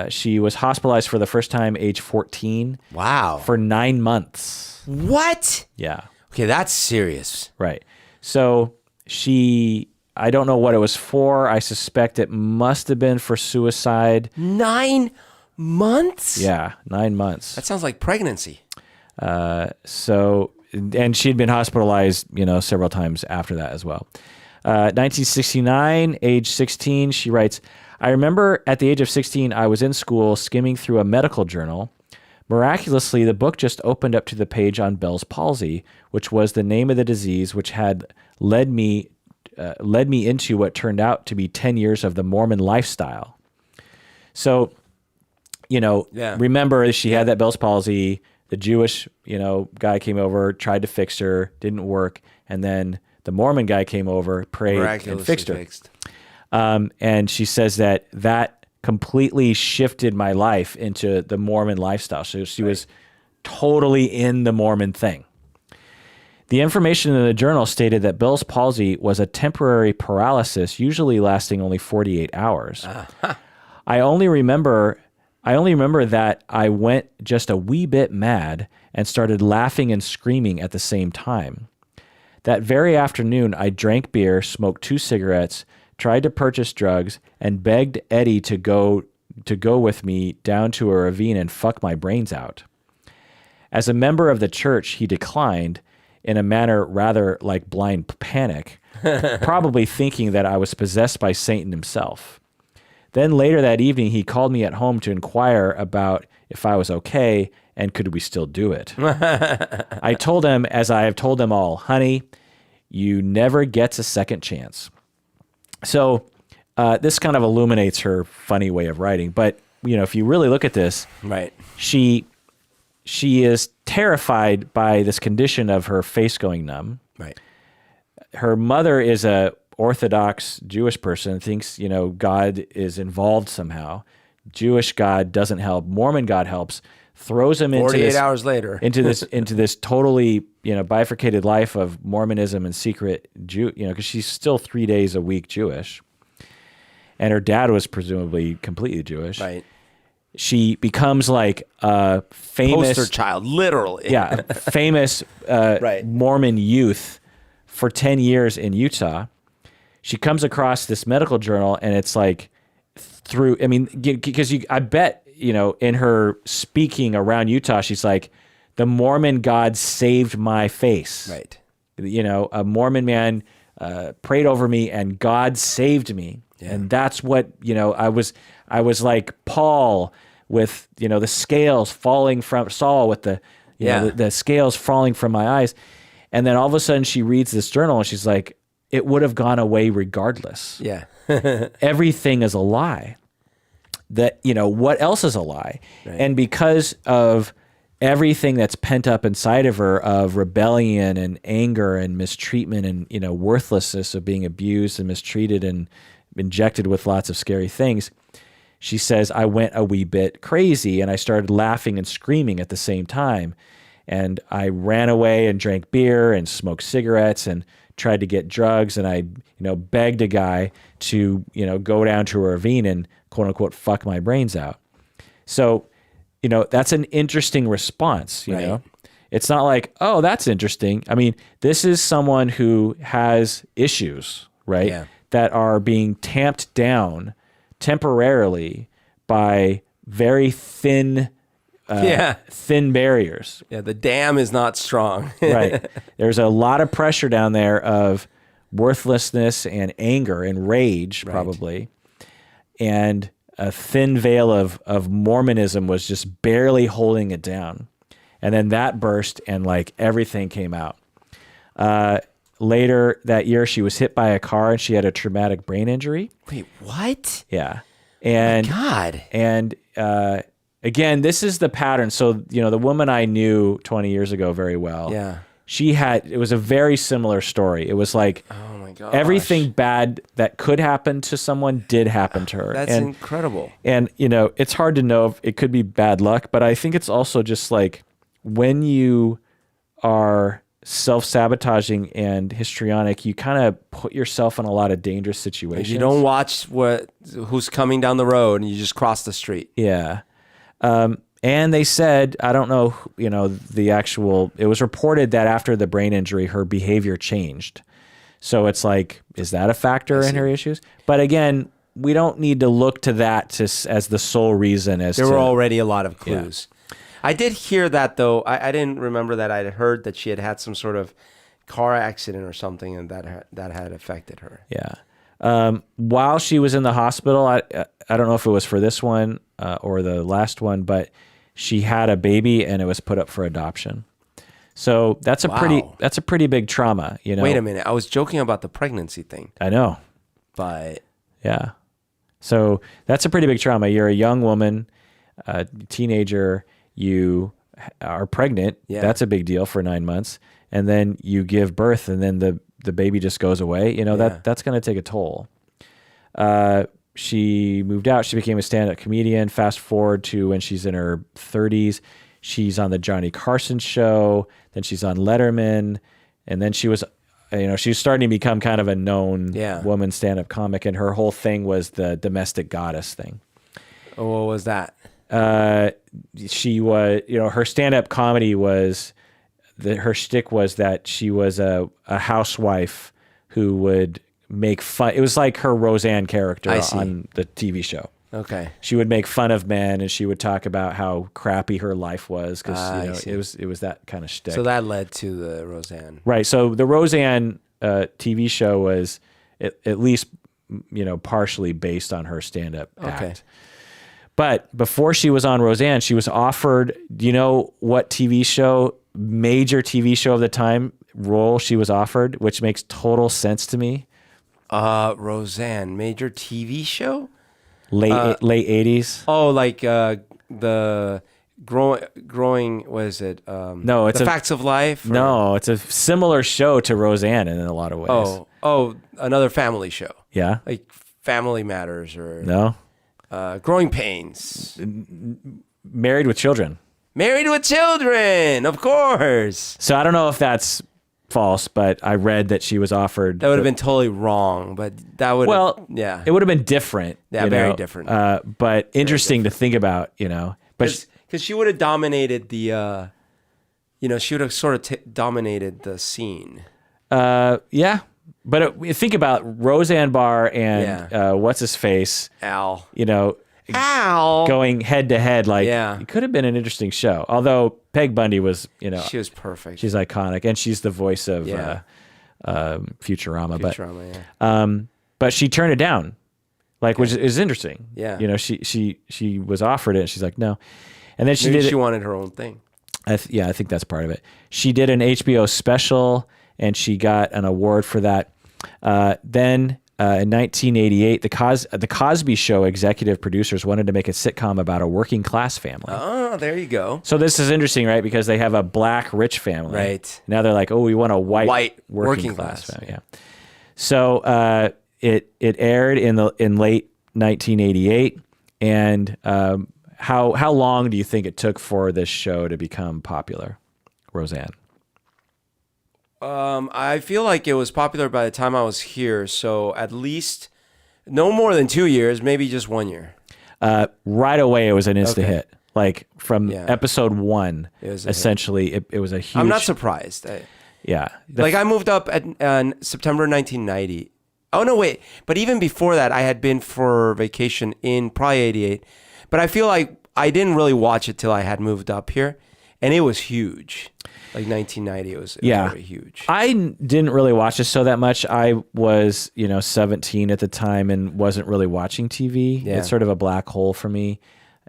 She was hospitalized for the first time age 14. Wow. For 9 months. What? Yeah. Okay, that's serious. Right. So I don't know what it was for. I suspect it must have been for suicide. 9 months? Yeah, 9 months. That sounds like pregnancy. And she'd been hospitalized, you know, several times after that as well. 1969, age 16, she writes, I remember at the age of 16, I was in school skimming through a medical journal. Miraculously, the book just opened up to the page on Bell's palsy, which was the name of the disease which had led me into what turned out to be 10 years of the Mormon lifestyle. So, you know, remember she had that Bell's palsy. The Jewish, you know, guy came over, tried to fix her, didn't work, and then the Mormon guy came over, prayed, and fixed her. And she says that completely shifted my life into the Mormon lifestyle. So she was totally in the Mormon thing. The information in the journal stated that Bell's palsy was a temporary paralysis, usually lasting only 48 hours. I only remember that I went just a wee bit mad and started laughing and screaming at the same time. That very afternoon, I drank beer, smoked 2 cigarettes, tried to purchase drugs, and begged Eddie to go with me down to a ravine and fuck my brains out. As a member of the church, he declined in a manner rather like blind panic, probably thinking that I was possessed by Satan himself. Then later that evening, he called me at home to inquire about if I was okay and could we still do it. I told him, as I have told them all, honey, you never gets a second chance. So this kind of illuminates her funny way of writing. But, you know, if you really look at this, she is terrified by this condition of her face going numb. Right. Her mother is a Orthodox Jewish person, thinks, you know, God is involved somehow. Jewish God doesn't help. Mormon God helps. Throws him into 48 hours later into this totally, you know, bifurcated life of Mormonism and secret Jew, you know, because she's still 3 days a week Jewish, and her dad was presumably completely Jewish. Right. She becomes like a famous poster child, literally. Yeah, famous Mormon youth for 10 years in Utah. She comes across this medical journal, and it's like because I bet, you know, in her speaking around Utah, she's like, the Mormon God saved my face. Right. You know, a Mormon man prayed over me and God saved me. Yeah. And that's what, you know, I was like Paul with, you know, the scales falling from Saul with the, you know, the scales falling from my eyes. And then all of a sudden she reads this journal and she's like, it would have gone away regardless. Yeah. Everything is a lie. That, you know, what else is a lie? Right. And because of everything that's pent up inside of her of rebellion and anger and mistreatment and, you know, worthlessness of being abused and mistreated and injected with lots of scary things, she says, I went a wee bit crazy and I started laughing and screaming at the same time. And I ran away and drank beer and smoked cigarettes and tried to get drugs. And I, you know, begged a guy to, you know, go down to a ravine and quote unquote, fuck my brains out. So, you know, that's an interesting response, you know? It's not like, oh, that's interesting. I mean, this is someone who has issues, right? Yeah. That are being tamped down temporarily by very thin barriers. Yeah, the dam is not strong. Right. There's a lot of pressure down there of worthlessness and anger and rage, probably. And a thin veil of Mormonism was just barely holding it down. And then that burst and like everything came out. Later that year, she was hit by a car and she had a traumatic brain injury. Wait, what? Yeah. And oh my God. And again, this is the pattern. So, the woman I knew 20 years ago very well. Yeah. It was a very similar story. It was like, oh my gosh, everything bad that could happen to someone did happen to her. That's incredible. And, it's hard to know if it could be bad luck, but I think it's also just like when you are self-sabotaging and histrionic, you kind of put yourself in a lot of dangerous situations. You don't watch who's coming down the road and you just cross the street. Yeah. And they said, I don't know, it was reported that after the brain injury, her behavior changed. So it's like, is that a factor in her issues? But again, we don't need to look to that as the sole reason. There were already a lot of clues. Yeah. I did hear that, though. I didn't remember that. I had heard that she had some sort of car accident or something, and that had affected her. Yeah. While she was in the hospital, I don't know if it was for this one or the last one, but she had a baby and it was put up for adoption. So that's a pretty big trauma, Wait a minute. I was joking about the pregnancy thing. I know. But yeah. So that's a pretty big trauma. You're a young woman, a teenager, you are pregnant. Yeah. That's a big deal for 9 months. And then you give birth and then the baby just goes away. That's going to take a toll. She moved out. She became a stand-up comedian. Fast forward to when she's in her 30s. She's on the Johnny Carson show. Then she's on Letterman. And then she was, she was starting to become kind of a known woman stand-up comic. And her whole thing was the domestic goddess thing. Oh, what was that? She was, her stand-up comedy was, her shtick was that she was a housewife who would make fun. It was like her Roseanne character on the TV show. Okay. She would make fun of men and she would talk about how crappy her life was because it was that kind of shtick. So that led to the Roseanne. Right. So the Roseanne TV show was at least partially based on her stand-up act. But before she was on Roseanne, she was offered, what major TV show of the time role she was offered, which makes total sense to me. Roseanne, major TV show? Late 80s. Oh, like the growing, what is it? No, it's The Facts of Life? Or? No, it's a similar show to Roseanne in a lot of ways. Oh, another family show. Yeah. Like Family Matters or... No. Growing Pains. Married with Children. Married with Children, of course. So I don't know if that's false, but I read that she was offered. That would have been totally wrong, but that would it would have been different. Yeah, very different. But interesting to think about, But because she would have dominated the, she would have sort of dominated the scene. Yeah. But think about Roseanne Barr and what's his face, Al. Al going head to head. It could have been an interesting show. Although Peg Bundy was, she was perfect. She's iconic, and she's the voice of Futurama. But she turned it down, which is interesting. Yeah. She was offered it, and she's like, no. And then she wanted her own thing. I think that's part of it. She did an HBO special, and she got an award for that. Then in 1988, the Cosby Show executive producers wanted to make a sitcom about a working class family. Oh, there you go. So this is interesting, right? Because they have a black rich family. Right. Now they're like, oh, we want a white working class family. Yeah. So it aired in late 1988, and how long do you think it took for this show to become popular, Roseanne? I feel like it was popular by the time I was here, so at least no more than 2 years, maybe just 1 year. Right away, it was an instant hit. From episode one, it was it was a huge... I'm not surprised. I moved up at September 1990. Oh, no, wait. But even before that, I had been for vacation in probably 88. But I feel like I didn't really watch it till I had moved up here, and it was huge. 1990, it was very huge. I didn't really watch the show that much. I was, 17 at the time and wasn't really watching TV. Yeah. It's sort of a black hole for me.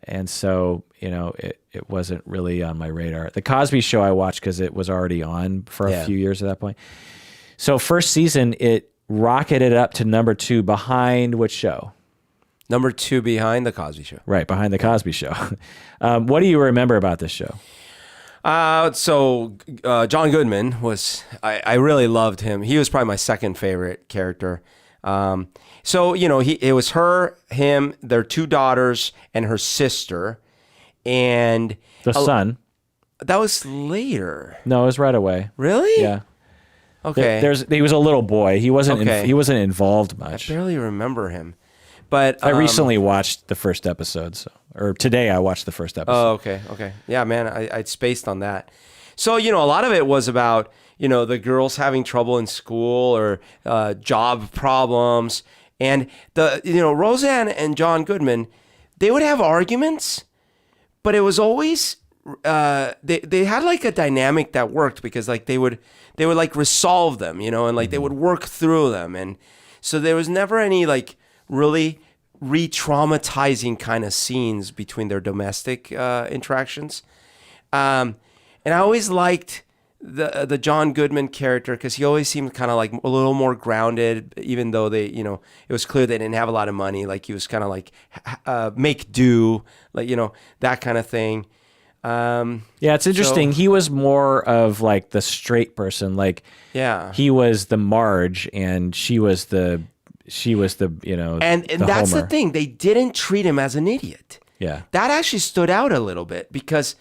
And so, it wasn't really on my radar. The Cosby Show I watched because it was already on for a few years at that point. So first season, it rocketed up to number 2 behind which show? Number 2 behind The Cosby Show. Right, behind The Cosby Show. What do you remember about this show? So John Goodman was, I really loved him. He was probably my second favorite character. So, it was her, him, their 2 daughters, and her sister. And the son. That was later. No, it was right away. Really? Yeah. Okay. He was a little boy. He wasn't he wasn't involved I much. barely remember him. But I recently watched the first episode, or today I watched the first episode. Oh, okay. Yeah, man, I spaced on that. So, a lot of it was about, the girls having trouble in school or job problems. And Roseanne and John Goodman, they would have arguments, but it was always they had like a dynamic that worked because like they would like resolve them, and like they would work through them. And so there was never any like really re-traumatizing kind of scenes between their domestic interactions. And I always liked the John Goodman character because he always seemed kind of like a little more grounded, even though they, it was clear they didn't have a lot of money. Like he was kind of like make do, like, that kind of thing. Yeah, it's interesting. He was more of like the straight person. Like, yeah, he was the Marge and she was the and that's Homer. the thing. They didn't treat him as an idiot. Yeah, that actually stood out a little bit because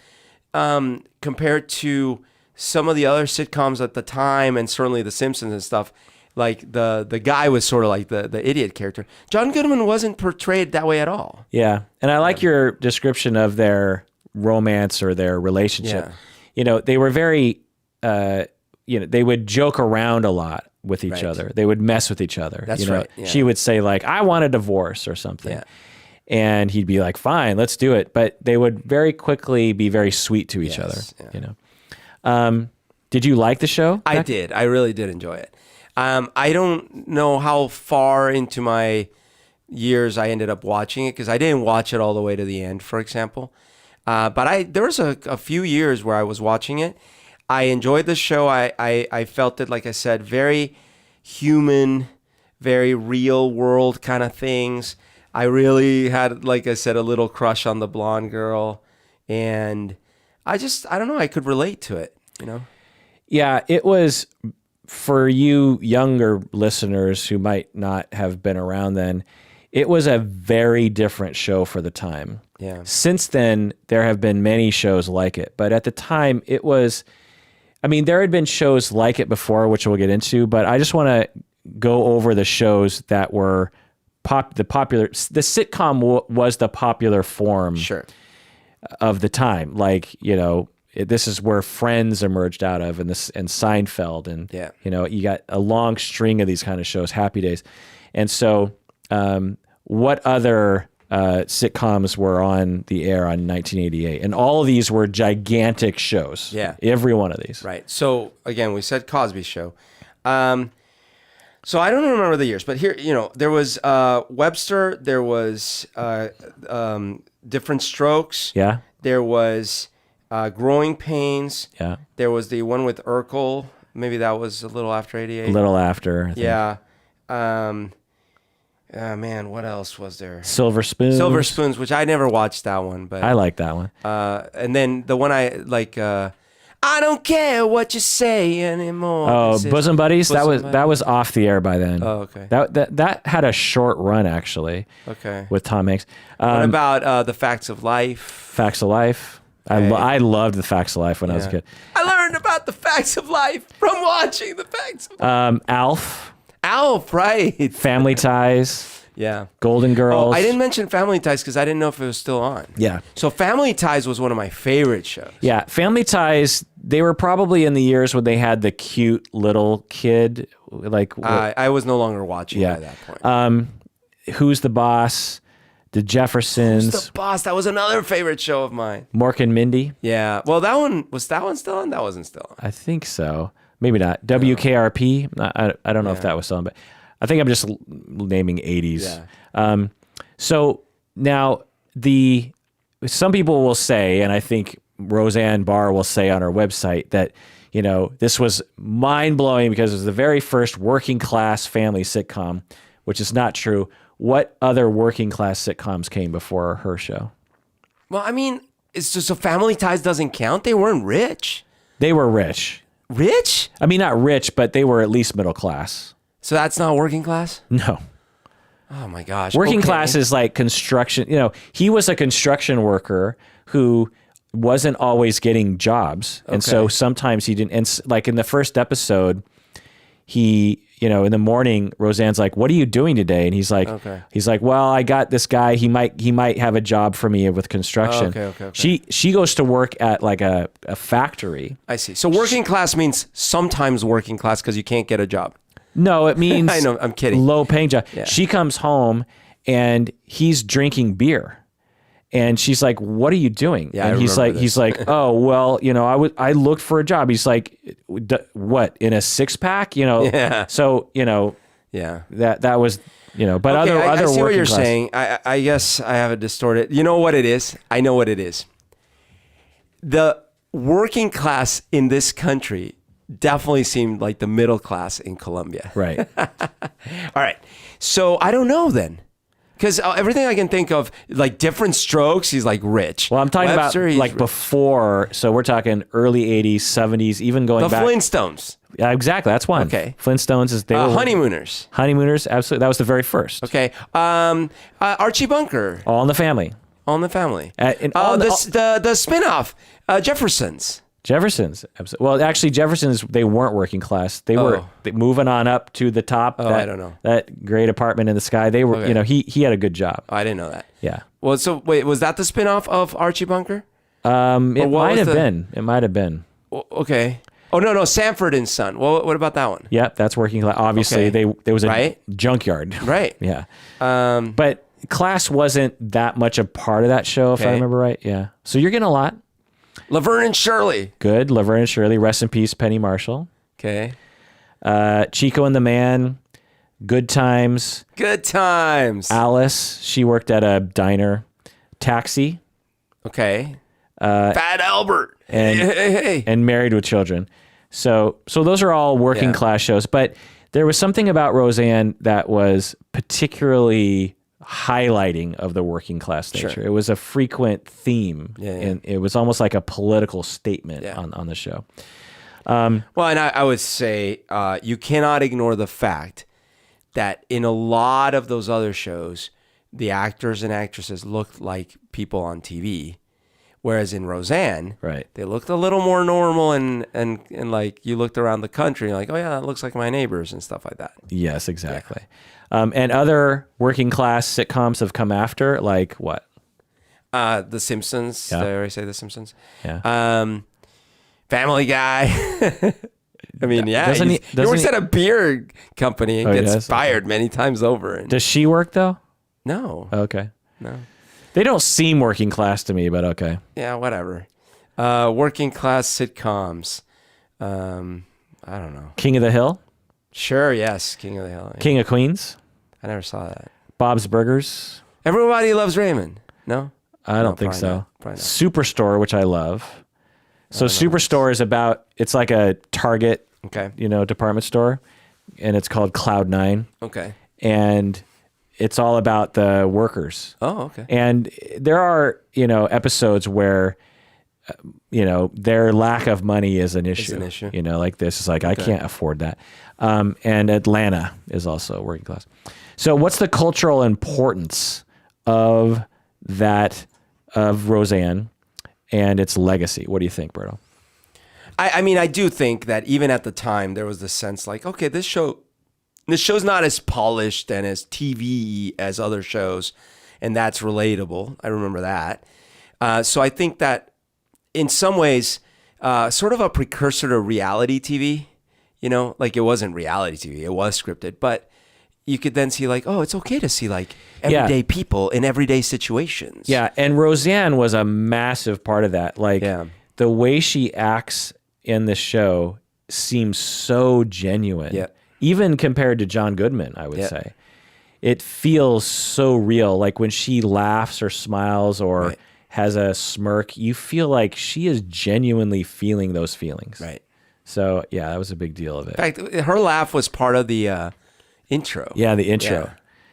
compared to some of the other sitcoms at the time, and certainly The Simpsons and stuff, like the guy was sort of like the idiot character. John Goodman wasn't portrayed that way at all. Yeah, and I like your description of their romance or their relationship. Yeah. They were very, they would joke around a lot with each other. They would mess with each other. That's right. Yeah. She would say like, "I want a divorce" or something. Yeah. And he'd be like, "Fine, let's do it." But they would very quickly be very sweet to each other. Yeah. Did you like the show? I did. I really did enjoy it. I don't know how far into my years I ended up watching it because I didn't watch it all the way to the end, for example. But there was a few years where I was watching it. I enjoyed the show. I felt it, like I said, very human, very real world kind of things. I really had, like I said, a little crush on the blonde girl. And I don't know, I could relate to it, Yeah, it was, for you younger listeners who might not have been around then, it was a very different show for the time. Yeah. Since then, there have been many shows like it. But at the time, it was, there had been shows like it before, which we'll get into, but I just want to go over the shows that were the sitcom was the popular form of the time. Like, this is where Friends emerged out of, and Seinfeld, and you got a long string of these kind of shows, Happy Days. And so what other sitcoms were on the air on 1988? And all of these were gigantic shows. Yeah. Every one of these. Right. So again, we said Cosby Show. So I don't remember the years, but here, there was Webster, there was Different Strokes. Yeah. There was Growing Pains. Yeah. There was the one with Urkel. Maybe that was a little after 88. A little after, I think. Yeah. Man, what else was there? Silver Spoons, which I never watched that one, but I like that one. And then the one I like, I don't care what you say anymore. Oh, Bosom Buddies. That was off the air by then. Oh, okay. That had a short run actually. Okay. With Tom Hanks. What about The Facts of Life? Facts of Life. Okay. I loved The Facts of Life when I was a kid. I learned about The Facts of Life from watching The Facts of Life. Alf, right. Family Ties. Yeah. Golden Girls. Oh, I didn't mention Family Ties because I didn't know if it was still on. Yeah. So Family Ties was one of my favorite shows. Yeah. Family Ties, they were probably in the years when they had the cute little kid. Like I was no longer watching at that point. Who's the Boss? The Jeffersons. Who's the Boss? That was another favorite show of mine. Mork and Mindy. Yeah. Well, was that one still on? That wasn't still on. I think so. Maybe not. WKRP. I don't know if that was still on, but I think I'm just naming 80s. Yeah. So now some people will say, and I think Roseanne Barr will say on her website that, this was mind blowing because it was the very first working class family sitcom, which is not true. what other working class sitcoms came before her show? Well, I mean, it's just so Family Ties doesn't count. They weren't rich. They were rich. Rich? I mean, not rich, but they were at least middle class. So that's not working class? No. Oh my gosh. Working class is like construction. You know, he was a construction worker who wasn't always getting jobs. And so sometimes he didn't. And like in the first episode, he, you know, in the morning, Roseanne's like, "What are you doing today?" And he's like, "Well, I got this guy. He might have a job for me with construction." She goes to work at like a factory. I see. So working class means sometimes working class because you can't get a job. No, it means I know, I'm kidding. Low paying job. Yeah. She comes home and he's drinking beer. And she's like, "What are you doing?" Yeah, and he's like, "Oh, well, you know, I looked for a job." He's like, "What, in a 6-pack?" You know. Yeah. So, you know, that was, you know, but other I see what you're class. saying. I guess I have it distorted. You know what it is? I know what it is. The working class in this country definitely seemed like the middle class in Colombia. Right. All right. So I don't know then. Because everything I can think of, like Different Strokes, he's like rich. Well, I'm talking about like before. So we're talking early 80s, 70s, even going back. The Flintstones. Yeah, exactly. That's one. Okay. Flintstones is they were Honeymooners. Honeymooners, absolutely. That was the very first. Okay. Archie Bunker. All in the Family. All in the Family. The spinoff, Jeffersons. Jeffersons. Well, actually, Jeffersons, they weren't working class. They were moving on up to the top. I don't know. That great apartment in the sky. They were, you know, he had a good job. Oh, I didn't know that. Yeah. Well, so wait, was that the spinoff of Archie Bunker? It might have been. It might have been. Okay. Oh, no, Sanford and Son. Well, what about that one? Yep, that's working class. Obviously, there was a junkyard. Right. Yeah. But class wasn't that much a part of that show, if I remember right. Yeah. So you're getting a lot. Laverne and Shirley. Good. Laverne and Shirley. Rest in peace, Penny Marshall. Okay. Chico and the Man. Good Times. Good Times. Alice. She worked at a diner. Taxi. Okay. Fat Albert. And Married with Children. So those are all working class shows. But there was something about Roseanne that was particularly highlighting of the working class nature. Sure. It was a frequent theme, and it was almost like a political statement on the show. Well, and I would say you cannot ignore the fact that in a lot of those other shows, the actors and actresses looked like people on TV, whereas in Roseanne, they looked a little more normal and like you looked around the country and you're like, oh yeah, that looks like my neighbors and stuff like that. Yes, exactly. Yeah. And other working class sitcoms have come after, like what? The Simpsons. Did I already say The Simpsons? Yeah. Family Guy. I mean, he works at a beer company and gets fired many times over. Does she work though? No. Okay. No. They don't seem working class to me, but okay. Yeah, whatever. Working class sitcoms. I don't know. King of the Hill? Sure, yes. King of the Hill. Yeah. King of Queens? I never saw that. Bob's Burgers? Everybody Loves Raymond. No? I don't think so. Probably not. Superstore, which I love. So Superstore is about, it's like a Target, department store, and it's called Cloud9. Okay. And it's all about the workers. Oh, okay. And there are, episodes where, their lack of money is an issue. It's an issue. Like this is like, I can't afford that. And Atlanta is also working class. So what's the cultural importance of Roseanne and its legacy? What do you think, Berto? I mean, I do think that even at the time, there was this sense like, okay, this show's not as polished and as TV as other shows, and that's relatable. I remember that. So I think that in some ways, sort of a precursor to reality TV, like it wasn't reality TV, it was scripted, but you could then see like, oh, it's okay to see like everyday people in everyday situations. Yeah, and Roseanne was a massive part of that. Like the way she acts in the show seems so genuine. Yeah. Even compared to John Goodman, I would say. It feels so real. Like when she laughs or smiles or has a smirk, you feel like she is genuinely feeling those feelings. Right. So, that was a big deal of it. In fact, her laugh was part of the intro. Yeah, the intro.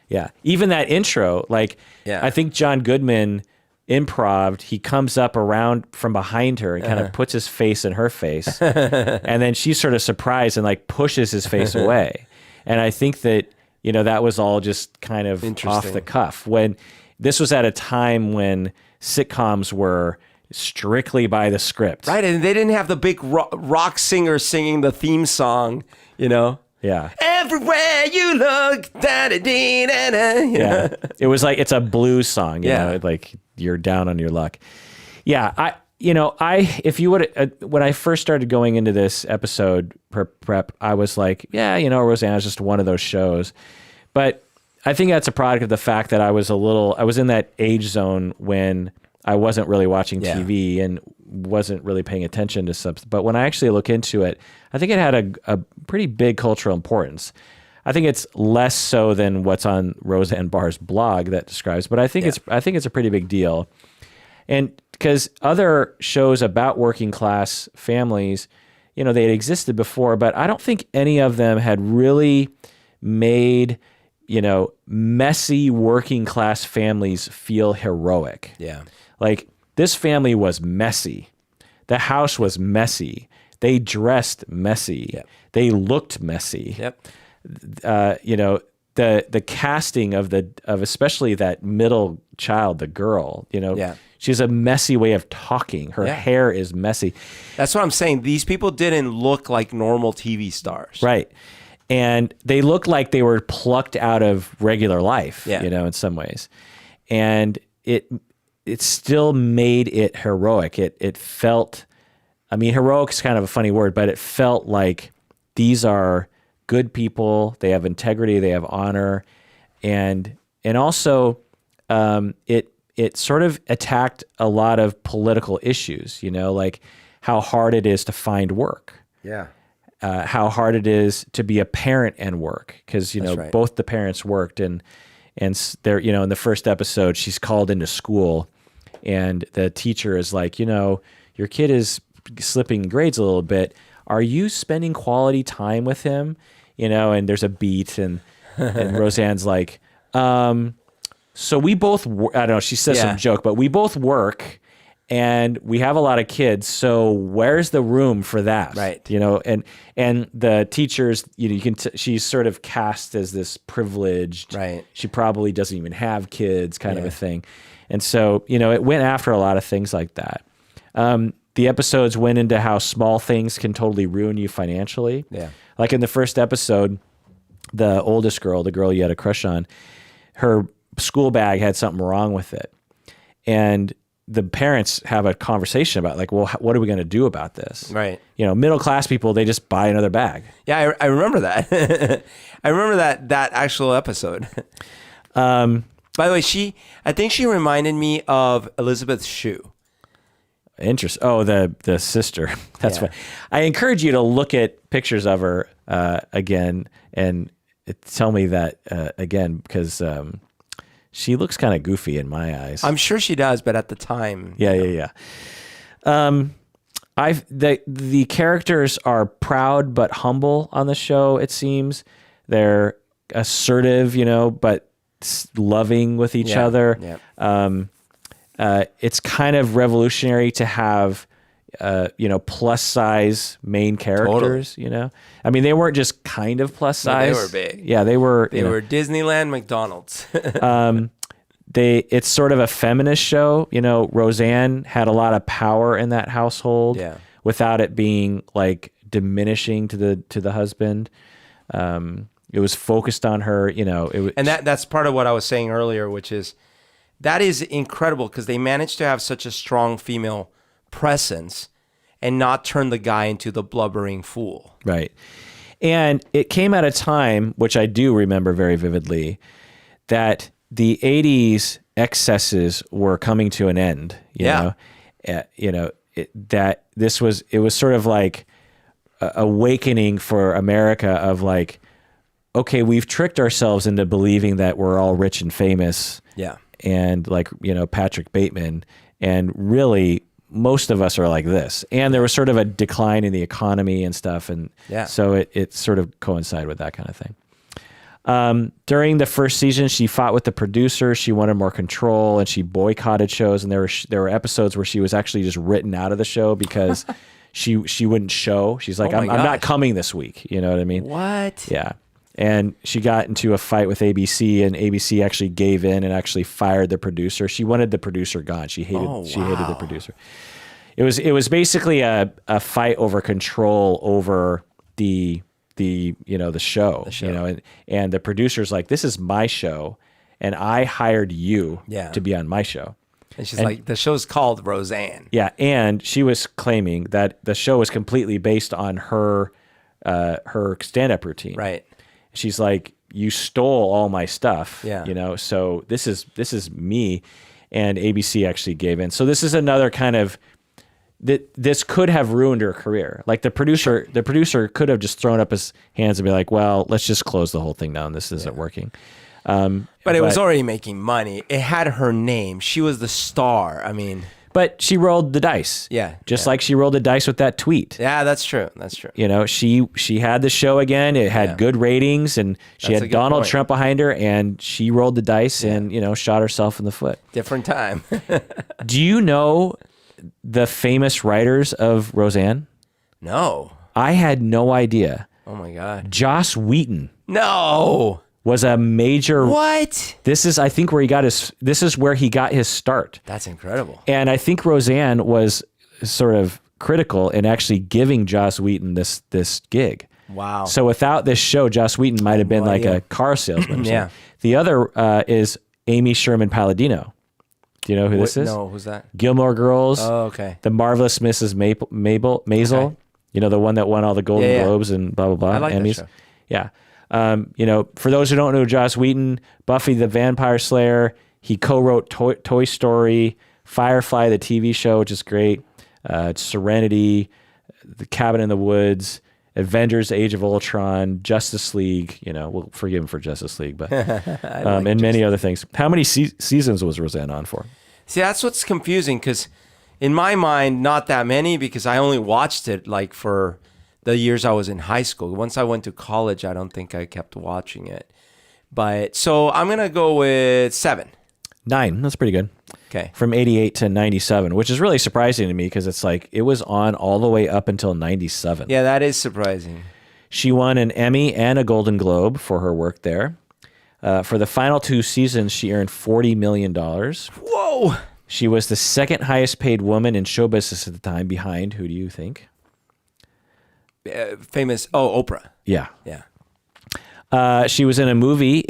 Yeah. Even that intro, like, I think John Goodman improv'd, he comes up around from behind her and kind of puts his face in her face. And then she's sort of surprised and like pushes his face away. And I think that, you know, that was all just kind of off the cuff. When this was at a time when sitcoms were strictly by the script. Right. And they didn't have the big rock singer singing the theme song, you know? Yeah. Everywhere you look, da-da-dee-da-da. Yeah. It was like, it's a blues song, you know, like you're down on your luck. Yeah. If you would, when I first started going into this episode prep, I was like, yeah, you know, Roseanne is just one of those shows. But I think that's a product of the fact that I was in that age zone when I wasn't really watching TV and wasn't really paying attention to stuff. But when I actually look into it, I think it had a pretty big cultural importance. I think it's less so than what's on Roseanne Barr's blog that describes, but I think it's a pretty big deal. And because other shows about working class families, you know, they had existed before, but I don't think any of them had really made, you know, messy working class families feel heroic. Yeah. Like, this family was messy. The house was messy. They dressed messy. Yep. They looked messy. Yep. You know, the casting of especially that middle child, the girl, you know, she has a messy way of talking. Her hair is messy. That's what I'm saying. These people didn't look like normal TV stars. Right. And they looked like they were plucked out of regular life, you know, in some ways. And it still made it heroic. It felt, I mean, heroic is kind of a funny word, but it felt like these are good people. They have integrity. They have honor. And also it sort of attacked a lot of political issues, you know, like how hard it is to find work. Yeah. How hard it is to be a parent and work. Because, you know, both the parents worked and they're, you know, in the first episode, she's called into school and the teacher is like, you know, your kid is slipping grades a little bit. Are you spending quality time with him? You know, and there's a beat and Roseanne's like, so we both, I don't know, she says some joke, but we both work and we have a lot of kids. So where's the room for that? Right. You know, and the teachers, you know, she's sort of cast as this privileged, she probably doesn't even have kids kind of a thing. And so, you know, it went after a lot of things like that. The episodes went into how small things can totally ruin you financially. Yeah. Like in the first episode, the oldest girl, the girl you had a crush on, her school bag had something wrong with it. And the parents have a conversation about like, well, what are we going to do about this? Right. You know, middle class people, they just buy another bag. Yeah, I remember that. I remember that actual episode. By the way, I think she reminded me of Elizabeth Shue. Interesting. Oh, the sister. That's fine. I encourage you to look at pictures of her again and tell me that again, because she looks kind of goofy in my eyes. I'm sure she does, but at the time. Yeah. The characters are proud but humble on the show, it seems. They're assertive, you know, but loving with each other. Yeah. It's kind of revolutionary to have, you know, plus size main characters, you know? I mean, they weren't just kind of plus size. No, they were big. Yeah, they were. They were Disneyland McDonald's. It's sort of a feminist show. You know, Roseanne had a lot of power in that household without it being like diminishing to the husband. It was focused on her, you know. And that's part of what I was saying earlier, which is that is incredible because they managed to have such a strong female presence and not turn the guy into the blubbering fool. Right. And it came at a time, which I do remember very vividly, that the 80s excesses were coming to an end, you know? You know, it was sort of like a awakening for America of like, okay, we've tricked ourselves into believing that we're all rich and famous. Yeah. And like, you know, Patrick Bateman. And really, most of us are like this. And there was sort of a decline in the economy and stuff. And so it sort of coincided with that kind of thing. During the first season, she fought with the producer. She wanted more control, and she boycotted shows. And there were episodes where she was actually just written out of the show because she wouldn't show. She's like, I'm not coming this week. You know what I mean? What? Yeah. And she got into a fight with ABC, and ABC actually gave in and actually fired the producer. She wanted the producer gone. She hated the producer. It was basically a fight over control over the show. And the producer's like, this is my show, and I hired you to be on my show. And she's like, the show's called Roseanne. Yeah, and she was claiming that the show was completely based on her stand-up routine. Right. She's like, you stole all my stuff. Yeah. So this is me, and ABC actually gave in. So this is another kind of this could have ruined her career. Like the producer could have just thrown up his hands and be like, well, let's just close the whole thing down. This isn't working. But it was already making money. It had her name. She was the star. I mean, but she rolled the dice. Yeah. Just like she rolled the dice with that tweet. Yeah, that's true. That's true. She had the show again. It had good ratings, and she had Donald Trump behind her, and she rolled the dice and, shot herself in the foot. Different time. Do you know the famous writers of Roseanne? No. I had no idea. Oh my God. Joss Whedon. No. Was a major. What? This is, I think, where he got his start. That's incredible. And I think Roseanne was sort of critical in actually giving Joss Whedon this gig. Wow. So without this show, Joss Whedon might have been like a car salesman. Yeah. The other is Amy Sherman Palladino. Do you know who this is? No, who's that? Gilmore Girls. Oh, okay. The Marvelous Mrs. Maisel. Okay. The one that won all the Golden Globes and blah, blah, blah. I like Emmys. that show. Yeah. For those who don't know Joss Whedon, Buffy the Vampire Slayer, he co-wrote Toy Story, Firefly, the TV show, which is great, Serenity, The Cabin in the Woods, Avengers, Age of Ultron, Justice League. We'll forgive him for Justice League, but and many other things. How many seasons was Roseanne on for? See, that's what's confusing, because in my mind, not that many, because I only watched it like for the years I was in high school. Once I went to college, I don't think I kept watching it. But so I'm going to go with 7. 9. That's pretty good. Okay. From 88 to 97, which is really surprising to me because it's like it was on all the way up until 97. Yeah, that is surprising. She won an Emmy and a Golden Globe for her work there. For the final 2 seasons, she earned $40 million. Whoa! She was the second highest paid woman in show business at the time, behind, who do you think? Famous, Oprah. Yeah. Yeah. She was in a movie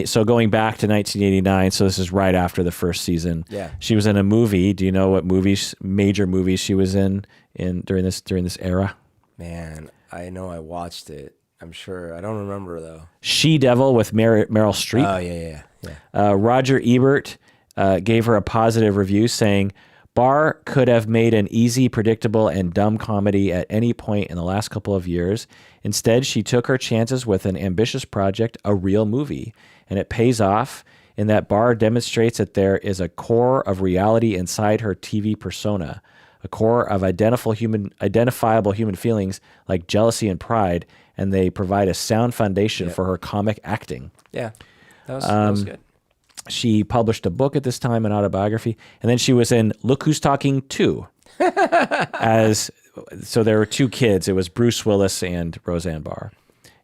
so going back to 1989, so this is right after the first season. Yeah. She was in a movie. Do you know what major movies she was in during this era? Man, I know I watched it. I'm sure. I don't remember, though. She-Devil with Meryl Streep. Oh, yeah. Roger Ebert gave her a positive review, saying, Barr could have made an easy, predictable, and dumb comedy at any point in the last couple of years. Instead, she took her chances with an ambitious project, a real movie. And it pays off in that Barr demonstrates that there is a core of reality inside her TV persona, a core of identifiable human feelings like jealousy and pride, and they provide a sound foundation for her comic acting. Yeah, that was good. She published a book at this time, an autobiography, and then she was in Look Who's Talking 2. So there were 2 kids. It was Bruce Willis and Roseanne Barr.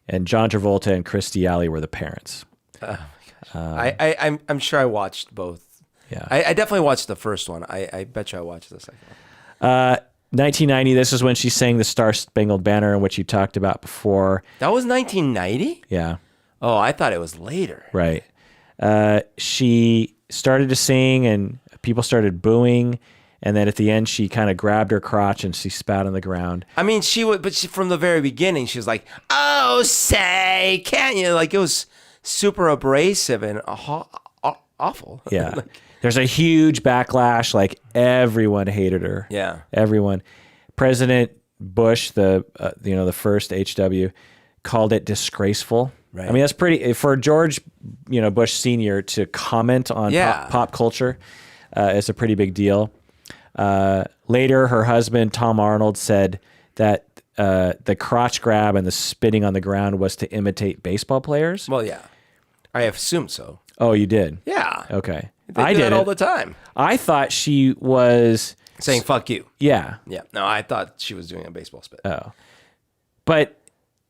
And John Travolta and Kirstie Alley were the parents. Oh my gosh. I'm sure I watched both. Yeah. I definitely watched the first one. I bet you I watched the second one. 1990, this is when she sang the Star Spangled Banner, in which you talked about before. That was 1990? Yeah. Oh, I thought it was later. Right. She started to sing and people started booing. And then at the end, she kind of grabbed her crotch and she spat on the ground. I mean, from the very beginning, she was like, oh, say, can't you? Like, it was super abrasive and awful. Yeah. There's a huge backlash. Like, everyone hated her. Yeah. Everyone. President Bush, the first HW, called it disgraceful. Right. I mean, that's pretty, for George, Bush Sr. to comment on pop culture, is a pretty big deal. Later, her husband, Tom Arnold, said that the crotch grab and the spitting on the ground was to imitate baseball players? Well, yeah. I assume so. Oh, you did? Yeah. Okay. I did all the time. I thought she was saying "fuck you." Yeah. Yeah. No, I thought she was doing a baseball spit. Oh. But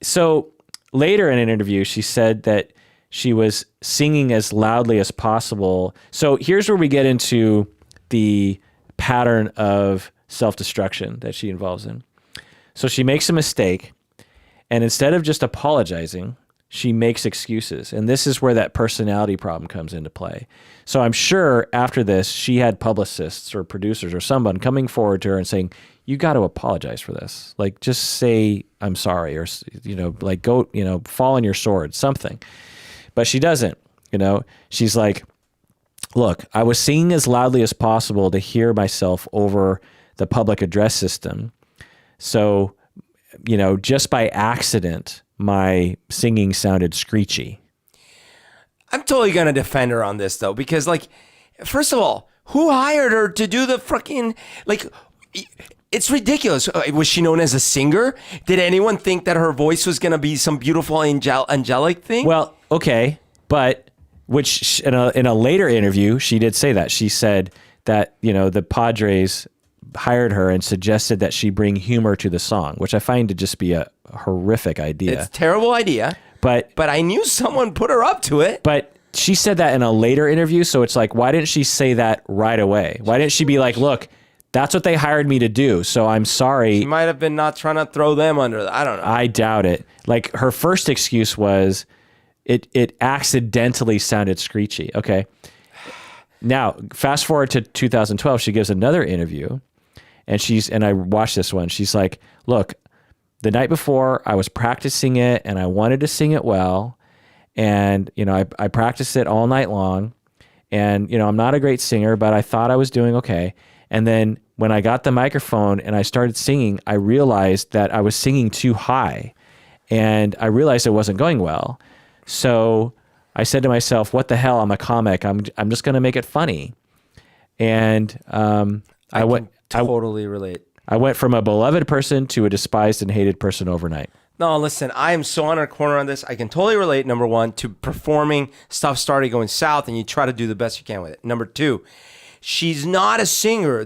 so later in an interview, she said that she was singing as loudly as possible. So here's where we get into the pattern of self-destruction that she involves in. So she makes a mistake, and instead of just apologizing, she makes excuses. And this is where that personality problem comes into play. So I'm sure after this, she had publicists or producers or someone coming forward to her and saying, you got to apologize for this. Like, just say, I'm sorry, or, like, go, fall on your sword, something. But she doesn't, she's like, look, I was singing as loudly as possible to hear myself over the public address system. So, just by accident, my singing sounded screechy. I'm totally going to defend her on this, though, because, like, first of all, who hired her to do the fucking, like, it's ridiculous. Was she known as a singer? Did anyone think that her voice was going to be some beautiful angelic thing? Well, okay, but which in a later interview, she did say that. She said that, the Padres hired her and suggested that she bring humor to the song, which I find to just be a horrific idea. It's a terrible idea. But I knew someone put her up to it. But she said that in a later interview, so it's like, why didn't she say that right away? Why didn't she be like, look, that's what they hired me to do, so I'm sorry. She might have been not trying to throw them under I don't know. I doubt it. Like, her first excuse was it accidentally sounded screechy. Okay. Now, fast forward to 2012, she gives another interview, and I watched this one. She's like, look, the night before I was practicing it and I wanted to sing it well. And, I practiced it all night long, and, I'm not a great singer, but I thought I was doing okay. And then when I got the microphone and I started singing, I realized that I was singing too high, and I realized it wasn't going well. So I said to myself, what the hell? I'm a comic. I'm just going to make it funny. And, I went totally relate. I went from a beloved person to a despised and hated person overnight. No, listen, I am so on her corner on this. I can totally relate, number one, to performing, stuff started going south, and you try to do the best you can with it. Number two, she's not a singer.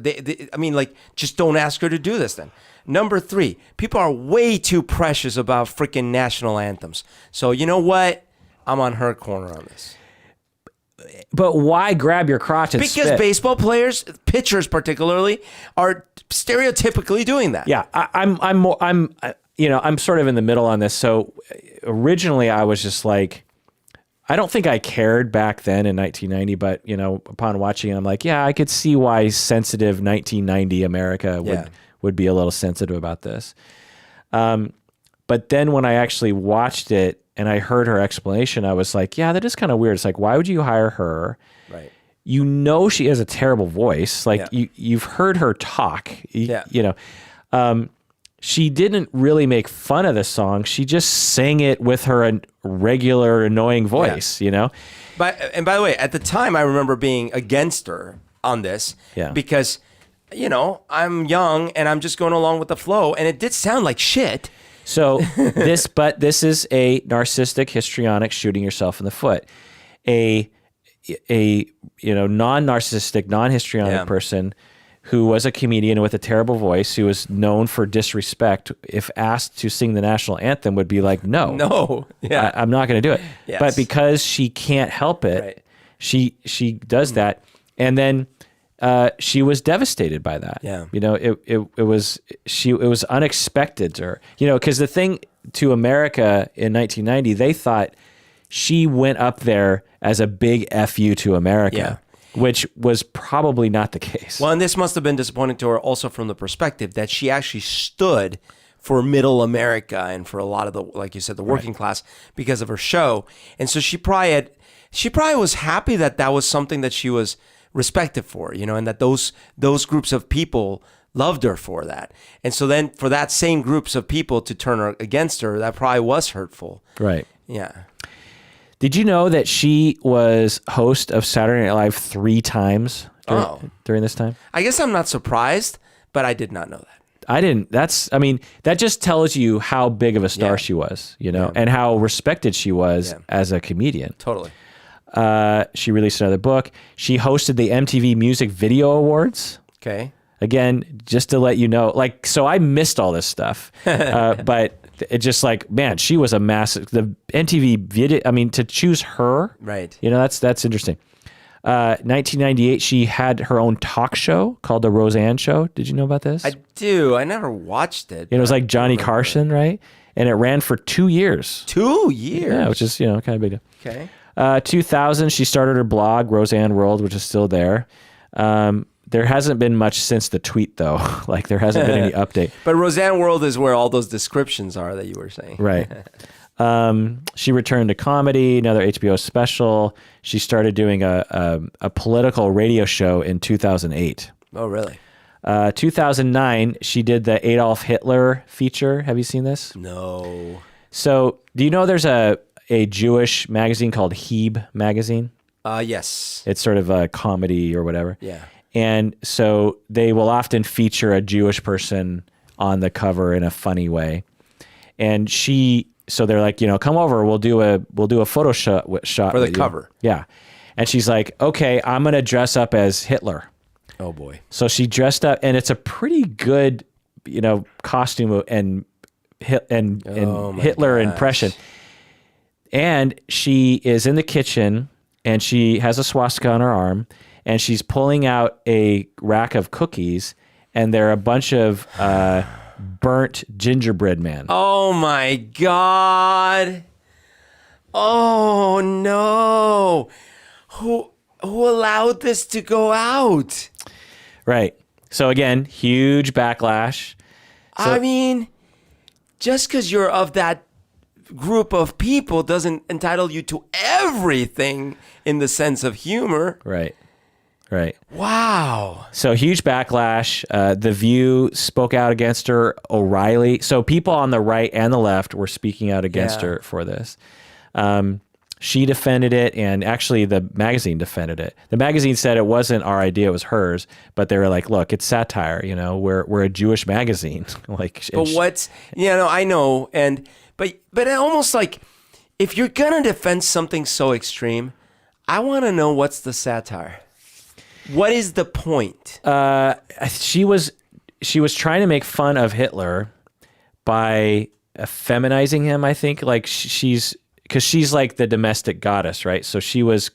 Just don't ask her to do this then. Number three, people are way too precious about freaking national anthems. So you know what? I'm on her corner on this. But why grab your crotch and spit? Because baseball players, pitchers particularly, are stereotypically doing that. Yeah, I'm sort of in the middle on this. So originally I was just like, I don't think I cared back then in 1990, but upon watching it, I'm like, yeah, I could see why sensitive 1990 America would be a little sensitive about this. But then when I actually watched it and I heard her explanation, I was like, yeah, that is kind of weird. It's like, why would you hire her? Right. She has a terrible voice. Like you've heard her talk. She didn't really make fun of the song. She just sang it with her regular annoying voice, And by the way, at the time, I remember being against her on this because, I'm young and I'm just going along with the flow, and it did sound like shit. So this is a narcissistic, histrionic shooting yourself in the foot. A non-narcissistic, non-histrionic person who was a comedian with a terrible voice, who was known for disrespect, if asked to sing the national anthem, would be like, no, I'm not going to do it. Yes. But because she can't help it, she does that, and then she was devastated by that. Yeah, it was unexpected to her. Because the thing to America in 1990, they thought she went up there as a big FU to America. Yeah. Which was probably not the case. Well, and this must have been disappointing to her also from the perspective that she actually stood for middle America and for a lot of the, like you said, the working class because of her show. And so she probably was happy that that was something that she was respected for, and that those groups of people loved her for that. And so then for that same groups of people to turn her against her, that probably was hurtful. Right. Yeah. Did you know that she was host of Saturday Night Live 3 times during this time? I guess I'm not surprised, but I did not know that. I didn't. I mean, that just tells you how big of a star she was, you know, and how respected she was as a comedian. Totally. She released another book. She hosted the MTV Music Video Awards. Okay. Again, just to let you know, like, so I missed all this stuff, but it just like, man, she was a massive, the MTV video, I mean, to choose her, right? You know, that's interesting. 1998, she had her own talk show called The Roseanne Show. Did you know about this? I do. I never watched it. It was like Johnny Carson, right? And it ran for 2 years. 2 years? Yeah, which is, you know, kind of big deal. Okay. 2000, she started her blog, Roseanne World, which is still there. There hasn't been much since the tweet, though. Like, there hasn't been any update. But Roseanne World is where all those descriptions are that you were saying. Right. She returned to comedy, another HBO special. She started doing a political radio show in 2008. Oh, really? 2009, she did the Adolf Hitler feature. Have you seen this? No. So, do you know there's a Jewish magazine called Heb magazine? Yes. It's sort of a comedy or whatever. Yeah. And so they will often feature a Jewish person on the cover in a funny way. And so they're like, you know, come over, we'll do a photo shot for the cover. Yeah. And she's like, okay, I'm going to dress up as Hitler. Oh boy. So she dressed up, and it's a pretty good, you know, costume and Hitler impression. And she is in the kitchen, and she has a swastika on her arm, and she's pulling out a rack of cookies, and they're a bunch of burnt gingerbread man. Oh my God. Oh no. Who allowed this to go out? Right. So again, huge backlash. So, I mean, just because you're of that group of people doesn't entitle you to everything in the sense of humor. Right. Right. Wow. So huge backlash. The View spoke out against her. O'Reilly. So people on the right and the left were speaking out against her for this. She defended it, and actually the magazine defended it. The magazine said it wasn't our idea, it was hers, but they were like, look, it's satire, you know, we're a Jewish magazine. Like, but what's, you know, I know, but almost like, if you're gonna defend something so extreme, I want to know what's the satire. What is the point? She was trying to make fun of Hitler by feminizing him, I think. Like, because she's like the domestic goddess, right? So she was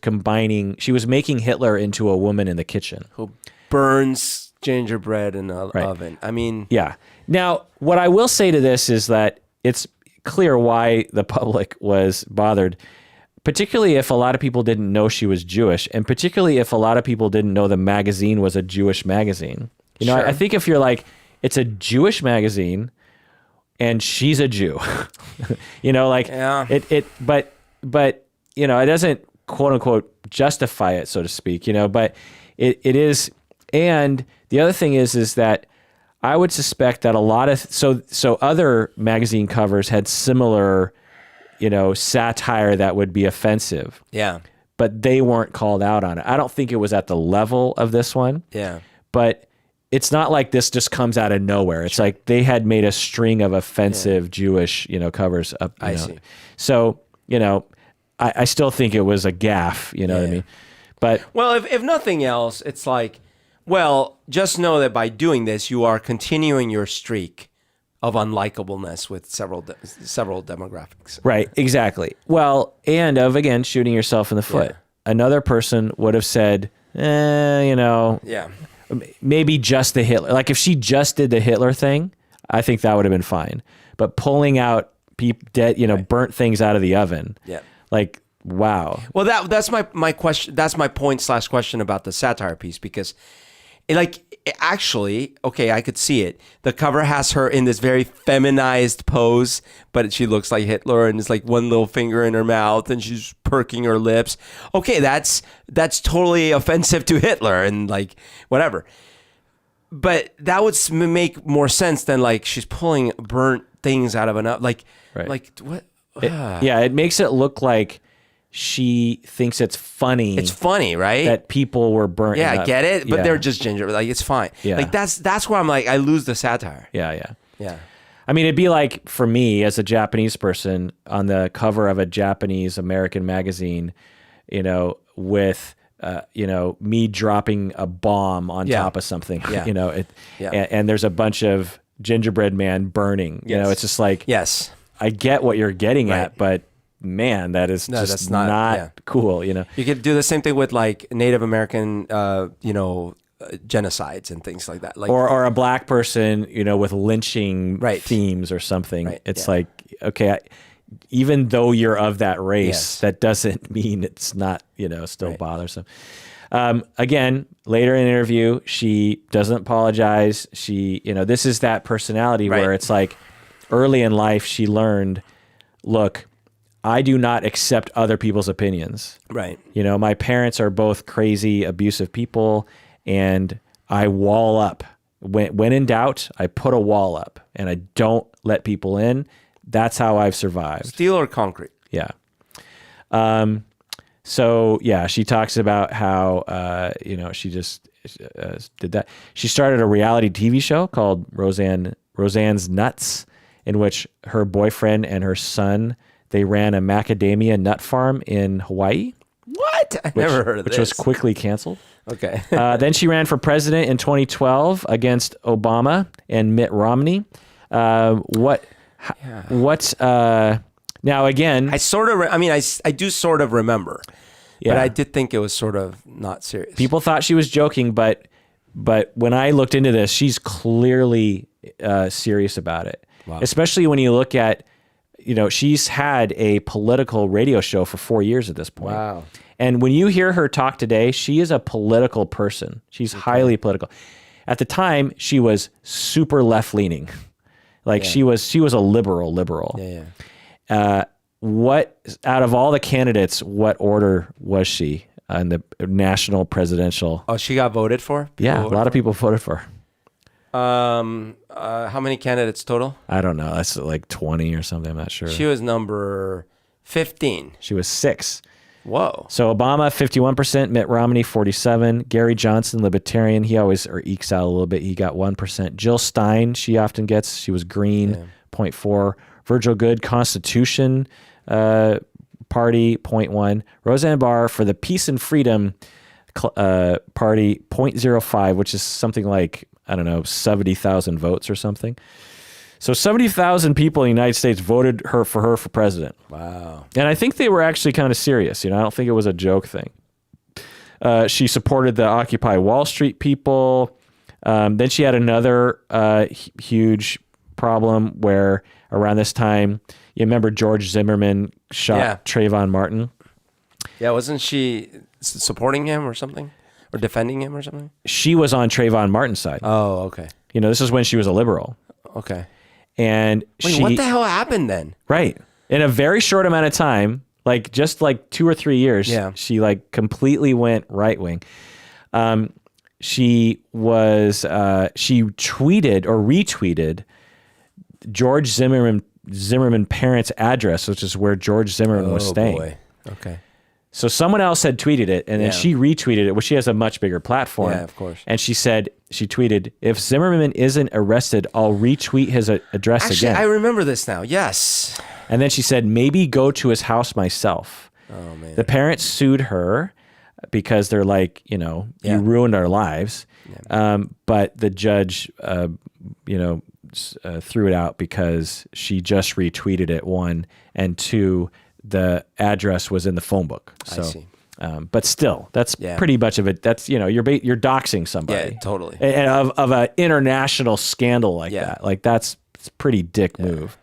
making Hitler into a woman in the kitchen. Who burns gingerbread in an oven. I mean... Yeah. Now, what I will say to this is that it's clear why the public was bothered, particularly if a lot of people didn't know she was Jewish, and particularly if a lot of people didn't know the magazine was a Jewish magazine. You know, I think if you're like, it's a Jewish magazine, and she's a Jew, you know, like but you know, it doesn't quote unquote justify it, so to speak, you know, but it is. And the other thing is that I would suspect that a lot of, so other magazine covers had similar, you know, satire that would be offensive. Yeah. But they weren't called out on it. I don't think it was at the level of this one. Yeah. But it's not like this just comes out of nowhere. It's like they had made a string of offensive Jewish, you know, covers up. I see. So, you know, I still think it was a gaffe, you know what I mean? But well, if nothing else, it's like, well, just know that by doing this, you are continuing your streak of unlikableness with several demographics. Right, exactly. Well, and of, again, shooting yourself in the foot. Yeah. Another person would have said, you know, maybe just the Hitler. Like if she just did the Hitler thing, I think that would have been fine. But pulling out dead, you know, burnt things out of the oven. Yeah. Like, wow. Well, that's my question. That's my point / question about the satire piece, because actually, okay, I could see it. The cover has her in this very feminized pose, but she looks like Hitler, and it's like one little finger in her mouth, and she's perking her lips. Okay, that's totally offensive to Hitler, and like whatever. But that would make more sense than like she's pulling burnt things out of an oven. Like what? It makes it look like she thinks it's funny. It's funny, right? That people were burnt. Yeah, I get it, but Yeah. they're just ginger. Like, it's fine. Yeah. Like, that's where I'm like, I lose the satire. Yeah. Yeah. I mean, it'd be like for me as a Japanese person on the cover of a Japanese American magazine, with me dropping a bomb on top of something, and there's a bunch of gingerbread man burning. It's just like, yes, I get what you're getting at, but man, that is that's not cool. You could do the same thing with like Native American, genocides and things like that. Like, or a black person, with lynching themes or something. Right. It's like, okay, even though you're of that race, that doesn't mean it's not, still bothersome. Again, later in the interview, she doesn't apologize. She, this is that personality where it's like early in life, she learned, look, I do not accept other people's opinions. Right. My parents are both crazy, abusive people, and I wall up. When in doubt, I put a wall up, and I don't let people in. That's how I've survived. Steel or concrete? Yeah. So yeah, she talks about how she just did that. She started a reality TV show called Roseanne's Nuts, in which her boyfriend and her son, they ran a macadamia nut farm in Hawaii. What? I never heard of this. Which was quickly canceled. Okay. Then she ran for president in 2012 against Obama and Mitt Romney. Now again, I do sort of remember, but I did think it was sort of not serious. People thought she was joking, but when I looked into this, she's clearly serious about it. Wow. Especially when you look at, she's had a political radio show for 4 years at this point. Wow. And when you hear her talk today, she is a political person. She's highly political. At the time, she was super left-leaning. Like she was a liberal. Yeah. What out of all the candidates, what order was she on the national presidential? Oh, she got voted for? A lot of people voted for her. How many candidates total? I don't know. That's like 20 or something. I'm not sure. She was number 15. She was 6. Whoa. So Obama, 51%, Mitt Romney, 47%, Gary Johnson, Libertarian, he always ekes out a little bit. He got 1%. Jill Stein, she often gets, she was green, 0.4. Virgil Good, Constitution Party, 0.1. Roseanne Barr for the Peace and Freedom Party, 0.05, which is something like, 70,000 votes or something. So 70,000 people in the United States voted for her for president. Wow. And I think they were actually kind of serious. I don't think it was a joke thing. She supported the Occupy Wall Street people. Then she had another huge problem where around this time, you remember George Zimmerman shot Trayvon Martin? Yeah, wasn't she supporting him or something? Or defending him or something? She was on Trayvon Martin's side. Oh, okay. This is when she was a liberal. Okay. And what the hell happened then? Right. In a very short amount of time, just 2 or 3 years, she completely went right wing. She tweeted or retweeted George Zimmerman parents' address, which is where George Zimmerman was staying. Boy. Okay. So someone else had tweeted it, and then she retweeted it. Well, she has a much bigger platform. Yeah, of course. And she tweeted, if Zimmerman isn't arrested, I'll retweet his address again. I remember this now. Yes. And then she said, maybe go to his house myself. Oh, man. The parents sued her because they're like, you ruined our lives. Yeah. But the judge, threw it out because she just retweeted it, 1, and 2, the address was in the phone book. So, I see. But still, that's pretty much of it. That's, you're doxing somebody. Yeah, totally. And of an international scandal like that. It's a pretty dick move.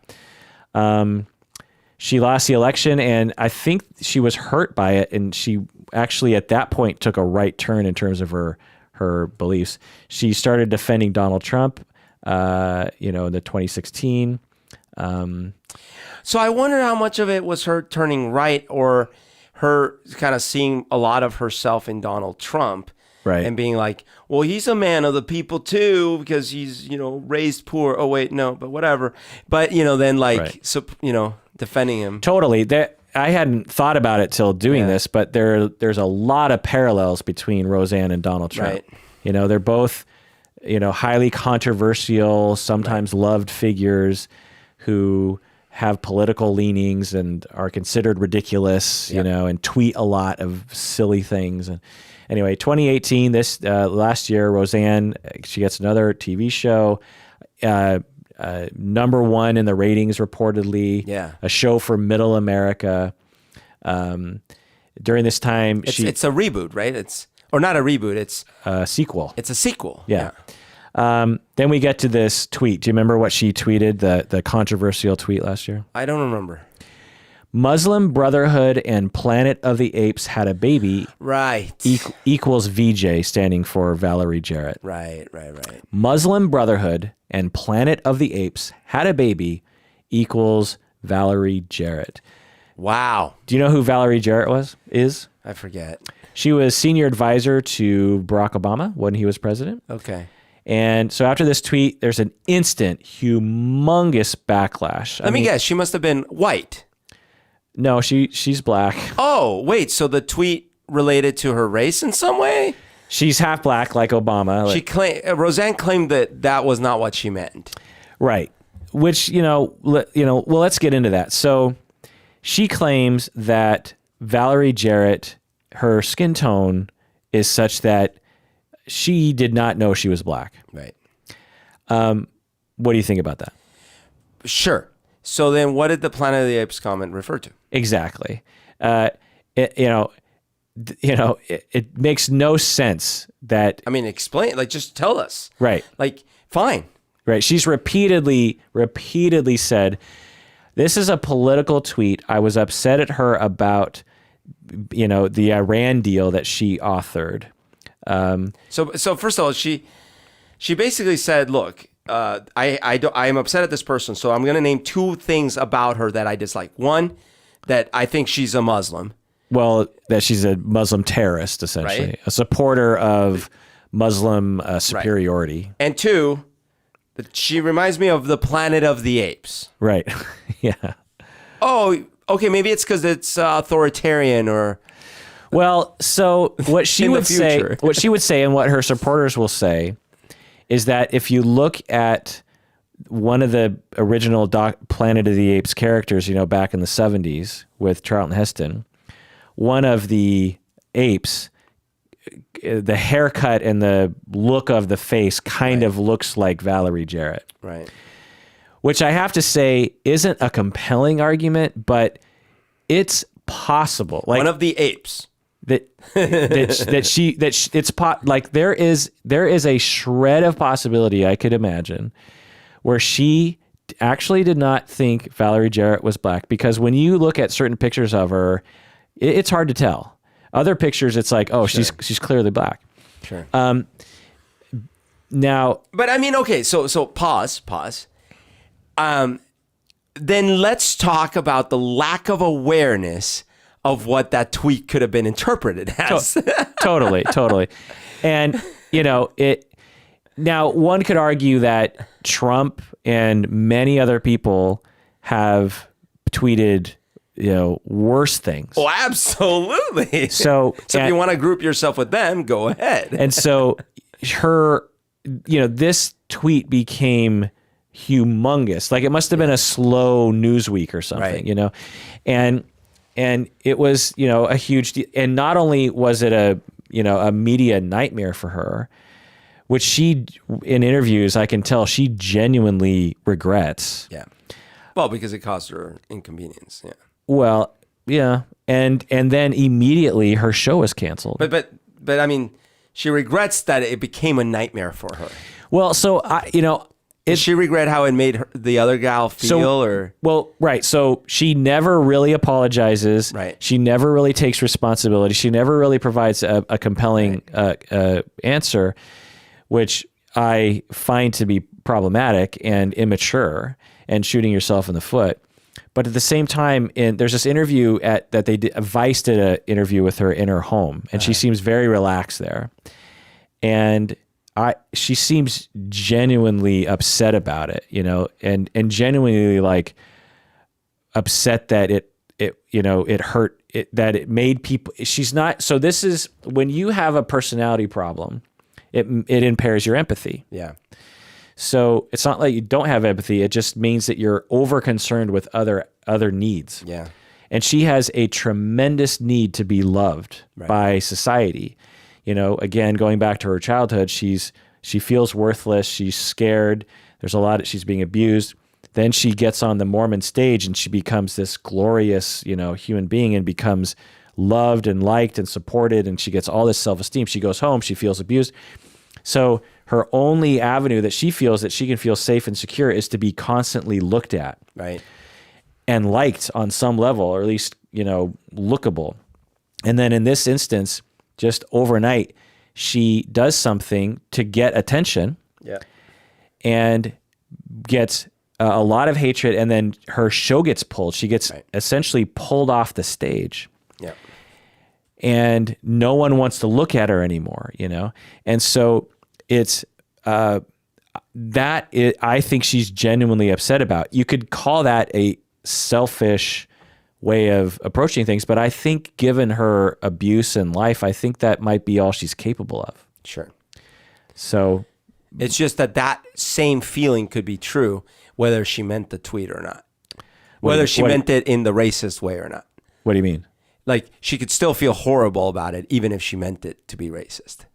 She lost the election, and I think she was hurt by it. And she actually, at that point, took a right turn in terms of her beliefs. She started defending Donald Trump, in the 2016. So I wonder how much of it was her turning right or her kind of seeing a lot of herself in Donald Trump. Right. And being like, well, he's a man of the people too, because he's, raised poor. Oh, wait, no, but whatever. But, then defending him. Totally. I hadn't thought about it till doing this, but there's a lot of parallels between Roseanne and Donald Trump. Right. You know, they're both, you know, highly controversial, sometimes loved figures who have political leanings and are considered ridiculous, you know, and tweet a lot of silly things. And anyway, 2018, this last year, Roseanne, she gets another TV show, #1 in the ratings reportedly. Yeah. A show for Middle America. During this time, it's a reboot, right? Or not a reboot. It's a sequel. It's a sequel. Yeah. Then we get to this tweet. Do you remember what she tweeted, the controversial tweet last year? I don't remember. Muslim Brotherhood and Planet of the Apes had a baby. Right. Equals VJ, standing for Valerie Jarrett. Right. Muslim Brotherhood and Planet of the Apes had a baby equals Valerie Jarrett. Wow. Do you know who Valerie Jarrett is? I forget. She was senior advisor to Barack Obama when he was president. Okay. And so after this tweet, there's an instant, humongous backlash. Let me guess. She must have been white. No, she's black. Oh, wait. So the tweet related to her race in some way? She's half black, like Obama. Roseanne claimed that was not what she meant. Right. Which, well, let's get into that. So she claims that Valerie Jarrett, her skin tone is such that she did not know she was black. Right. What do you think about that? Sure. So then what did the Planet of the Apes comment refer to? Exactly. It makes no sense that... I mean, explain, just tell us. Right. Fine. Right. She's repeatedly said, this is a political tweet. I was upset at her about, the Iran deal that she authored. So first of all, she basically said, look, I am upset at this person, so I'm going to name 2 things about her that I dislike. One, that I think she's a Muslim. Well, that she's a Muslim terrorist, essentially, right? A supporter of Muslim superiority. Right. And 2, that she reminds me of the Planet of the Apes. Right. Yeah. Oh, okay. Maybe it's because it's authoritarian or... Well, so what she would say, and what her supporters will say, is that if you look at one of the original Planet of the Apes characters, back in the 70s with Charlton Heston, one of the apes, the haircut and the look of the face kind of looks like Valerie Jarrett. Right. Which I have to say isn't a compelling argument, but it's possible. One of the apes. There is a shred of possibility I could imagine where she actually did not think Valerie Jarrett was black, because when you look at certain pictures of her, it's hard to tell. Other pictures, it's like, oh, sure, she's clearly black. Sure. Now, but I mean, okay, so pause. Then let's talk about the lack of awareness of what that tweet could have been interpreted as. Totally. And, now one could argue that Trump and many other people have tweeted, worse things. Oh, absolutely. So if you want to group yourself with them, go ahead. And so her, this tweet became humongous. Like it must have been a slow news week or something, right. And it was, a huge deal. And not only was it a media nightmare for her, which she, in interviews, I can tell she genuinely regrets. Yeah. Well, because it caused her inconvenience. Yeah. Well, yeah. And then immediately her show was canceled. But I mean, she regrets that it became a nightmare for her. Well, so Does she regret how it made the other gal feel, Well, right. So she never really apologizes. Right. She never really takes responsibility. She never really provides a compelling answer, which I find to be problematic and immature and shooting yourself in the foot. But at the same time, there's this interview Vice did an interview with her in her home, and she seems very relaxed there. And she seems genuinely upset about it, and genuinely upset that it hurt that it made people, she's not, so this is, when you have a personality problem, it impairs your empathy. Yeah. So it's not like you don't have empathy. It just means that you're over concerned with other needs. Yeah. And she has a tremendous need to be loved by society. Again, going back to her childhood, she feels worthless. She's scared. She's being abused. Then she gets on the Mormon stage and she becomes this glorious, human being and becomes loved and liked and supported. And she gets all this self-esteem. She goes home, she feels abused. So her only avenue that she feels that she can feel safe and secure is to be constantly looked at. Right. And liked on some level, or at least, lookable. And then in this instance, just overnight, she does something to get attention. Yeah. And gets a lot of hatred, and then her show gets pulled. She gets essentially pulled off the stage. Yeah. And no one wants to look at her anymore, And so it's I think she's genuinely upset about. You could call that a selfish way of approaching things, but I think given her abuse in life, I think that might be all she's capable of. Sure. So it's just that same feeling could be true whether she meant the tweet or not. Whether she meant it in the racist way or not. What do you mean? Like, she could still feel horrible about it even if she meant it to be racist.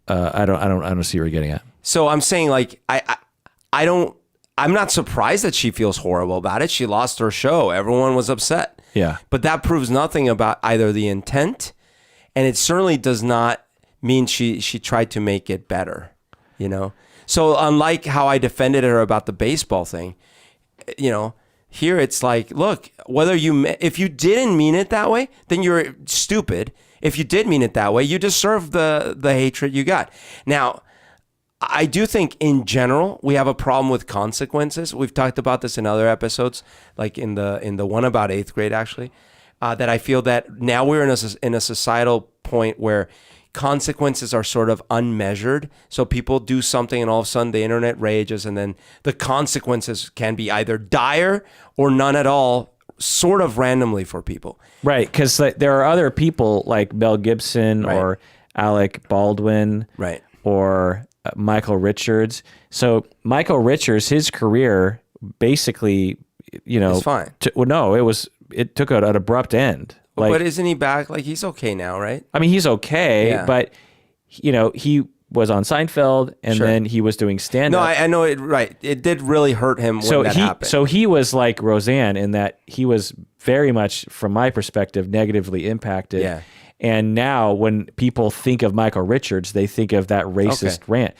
I don't see what you're getting at. So I'm saying, like, I'm not surprised that she feels horrible about it. She lost her show. Everyone was upset. Yeah. But that proves nothing about either the intent, and it certainly does not mean she tried to make it better, So unlike how I defended her about the baseball thing, here it's like, look, if you didn't mean it that way, then you're stupid. If you did mean it that way, you deserve the hatred you got. Now, I do think in general we have a problem with consequences. We've talked about this in other episodes, like in the one about 8th grade, actually, that I feel that now we're in a societal point where consequences are sort of unmeasured. So people do something and all of a sudden the internet rages, and then the consequences can be either dire or none at all, sort of randomly for people. Right, because there are other people like Mel Gibson or Alec Baldwin or Michael Richards. So Michael Richards, his career basically, it's fine. It took an abrupt end. But isn't he back? Like, he's okay now, right? I mean, he's okay, but he was on Seinfeld, and then he was doing stand-up. No, I know it. Right, it did really hurt him when that happened. So he was like Roseanne in that he was very much, from my perspective, negatively impacted. Yeah. And now, when people think of Michael Richards, they think of that racist rant.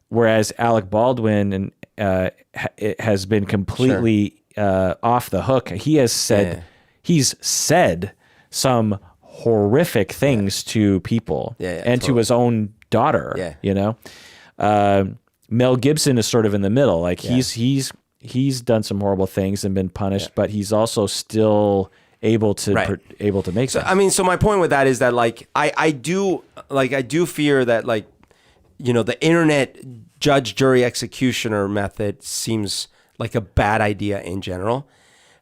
Whereas Alec Baldwin it has been completely off the hook. He has said. He's said some horrific things to people and to his own daughter. Mel Gibson is sort of in the middle. Like he's done some horrible things and been punished, but he's also still able to make sense. I mean, so my point with that is that I do fear that the internet judge, jury, executioner method seems like a bad idea in general.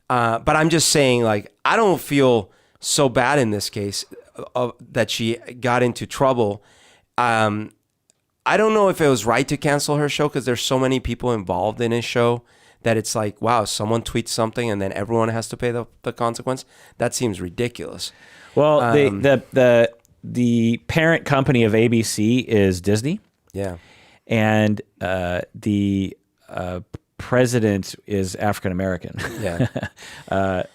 But I'm just saying, I don't feel so bad in this case that she got into trouble. I don't know if it was right to cancel her show because there's so many people involved in his show that it's like, wow, someone tweets something and then everyone has to pay the consequence. That seems ridiculous. Well, the parent company of ABC is Disney. Yeah. And the president is African American. Yeah.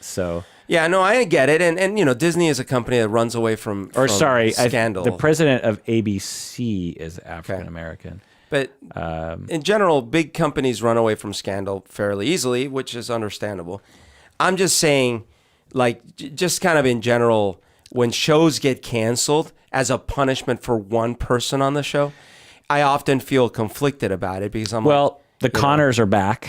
So. Yeah, no, I get it, and Disney is a company that runs away from scandal. The president of ABC is African American. But in general, big companies run away from scandal fairly easily, which is understandable. I'm just saying, just kind of in general, when shows get canceled as a punishment for one person on the show, I often feel conflicted about it because the Connors are back.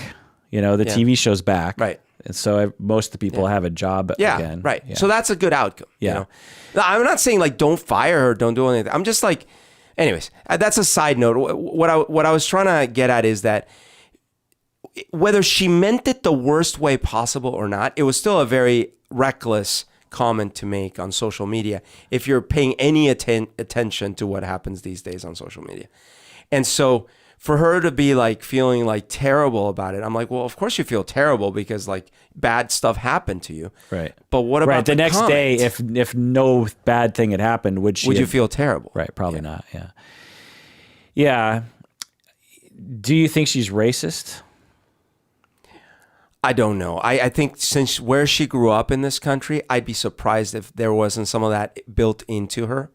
The TV show's back. Right. And so most of the people have a job again. Right. Yeah. So that's a good outcome. Yeah. I'm not saying don't fire her, don't do anything. I'm just anyways, that's a side note. What I was trying to get at is that whether she meant it the worst way possible or not, it was still a very reckless comment to make on social media if you're paying any attention to what happens these days on social media. And so for her to be like feeling like terrible about it, I'm like, well, of course you feel terrible because like bad stuff happened to you. Right. But what about the next day, if no bad thing had happened, would you feel terrible? Right. Probably not. Yeah. Yeah. Do you think she's racist? I don't know. I think since where she grew up in this country, I'd be surprised if there wasn't some of that built into her,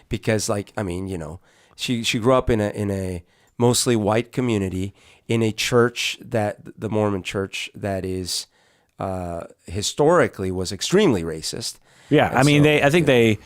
because like, I mean, you know, she grew up in a mostly white community in a church that the Mormon church that is historically was extremely racist. Yeah. And I mean, I think they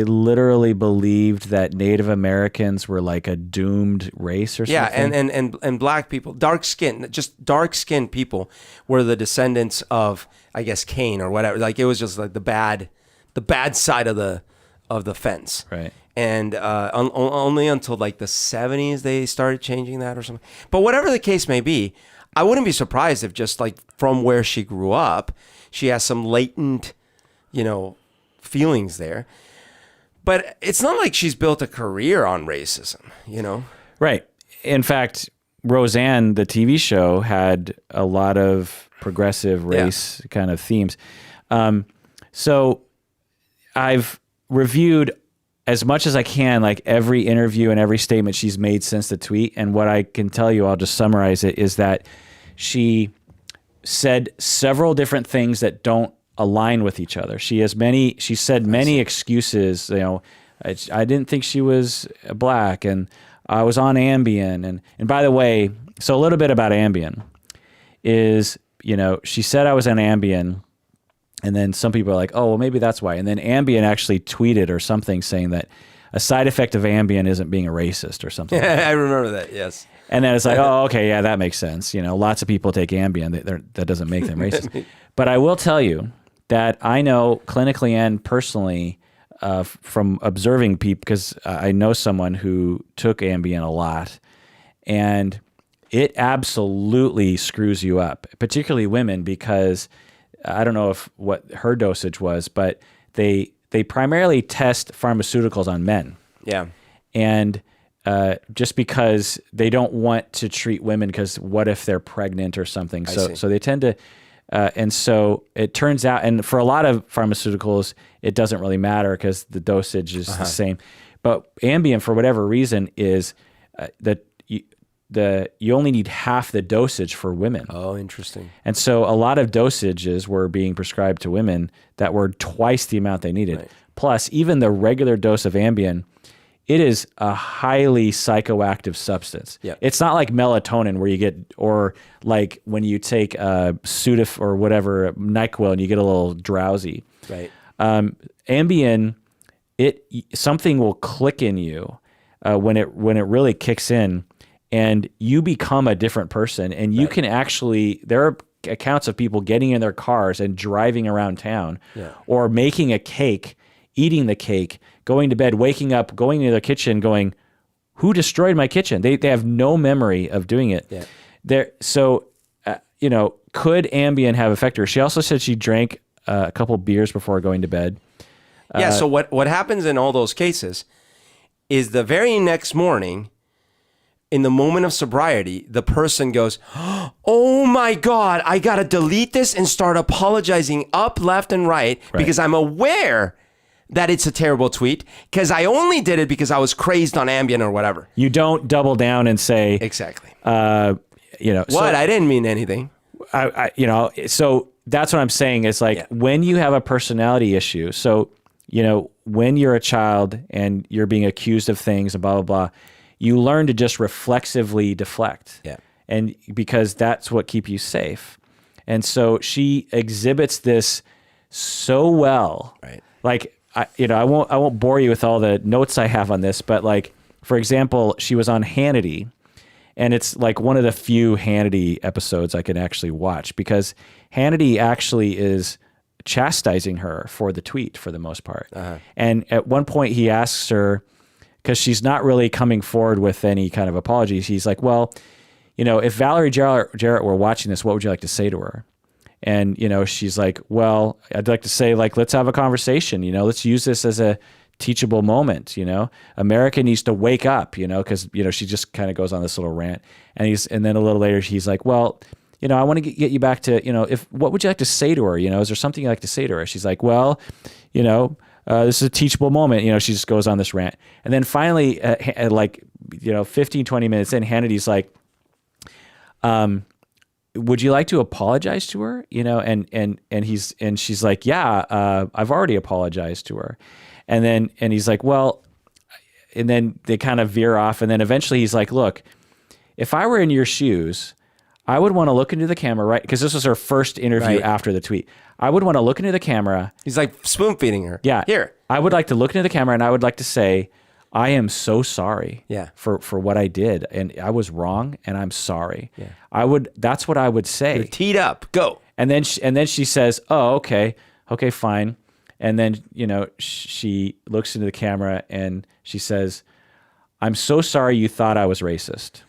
literally believed that Native Americans were like a doomed race or something. Yeah, and black people, dark skinned people were the descendants of, I guess, Cain or whatever. Like it was just like the bad side of the fence. Right. And only until like the 70s they started changing that or something. But whatever the case may be, I wouldn't be surprised if just like from where she grew up, she has some latent, you know, feelings there. But it's not like she's built a career on racism, you know? Right. In fact, Roseanne, the TV show, had a lot of progressive race kind of themes. So I've reviewed as much as I can, like every interview and every statement she's made since the tweet. And what I can tell you, I'll just summarize it, is that she said several different things that don't align with each other. She said many excuses. You know, I didn't think she was black, and I was on Ambien. And by the way, so a little bit about Ambien is, you know, she said I was on Ambien, and then some people are like, oh, well, maybe that's why. And then Ambien actually tweeted or something saying that a side effect of Ambien isn't being a racist or something. I remember that. Yes. And then it's like, oh, okay, yeah, that makes sense. You know, lots of people take Ambien. That doesn't make them racist. But I will tell you that I know clinically and personally from observing people, because I know someone who took Ambien a lot, and it absolutely screws you up, particularly women, because I don't know what her dosage was, but they primarily test pharmaceuticals on men. Yeah. And just because they don't want to treat women, because what if they're pregnant or something? So they tend to, and so it turns out, and for a lot of pharmaceuticals, it doesn't really matter because the dosage is the same. But Ambien, for whatever reason, is that you only need half the dosage for women. Oh, interesting. And so a lot of dosages were being prescribed to women that were twice the amount they needed. Right. Plus, even the regular dose of Ambien, it is a highly psychoactive substance. Yep. It's not like melatonin where you get, or like when you take Sudaf or whatever, NyQuil, and you get a little drowsy. Right. Ambien, something will click in you when it really kicks in, and you become a different person. And you can actually, there are accounts of people getting in their cars and driving around town, or making a cake, eating the cake, going to bed, waking up, going to their kitchen, going, who destroyed my kitchen? They have no memory of doing it. Yeah. So, you know, could Ambien have affected her? She also said she drank a couple beers before going to bed. Yeah. So what happens in all those cases is the very next morning, in the moment of sobriety, the person goes, oh my God, I got to delete this and start apologizing up, left, and right because I'm aware that it's a terrible tweet because I only did it because I was crazed on Ambien or whatever. You don't double down and say... Exactly. You know... What? I didn't mean anything. You know, so that's what I'm saying. It's like when you have a personality issue, so, you know, when you're a child and you're being accused of things and blah, blah, blah, you learn to just reflexively deflect. Yeah. And because that's what keeps you safe. And so she exhibits this so well. Right. Like, I won't bore you with all the notes I have on this, but like, for example, she was on Hannity, and it's like one of the few Hannity episodes I can actually watch because Hannity actually is chastising her for the tweet for the most part. And at one point he asks her, because she's not really coming forward with any kind of apologies, he's like, well, if Valerie Jarrett were watching this, what would you like to say to her? And, she's like, well, I'd like to say, like, let's have a conversation, let's use this as a teachable moment, America needs to wake up, because, she just kind of goes on this little rant. And then a little later, he's like, well, I want to get you back to, what would you like to say to her? Is there something you'd like to say to her? She's like, well, this is a teachable moment. She just goes on this rant. And then finally, 15, 20 minutes in, Hannity's like, would you like to apologize to her? And she's like, yeah, I've already apologized to her. And he's like, well, and then they kind of veer off. And then eventually he's like, look, if I were in your shoes, I would want to look into the camera, right? Because this was her first interview after the tweet. I would want to look into the camera. He's like spoon feeding her. Yeah. Here. I would like to look into the camera and I would like to say, I am so sorry for what I did. And I was wrong and I'm sorry. Yeah. That's what I would say. You're teed up. Go. And then she says, oh, okay. Okay, fine. And then, she looks into the camera and she says, I'm so sorry you thought I was racist.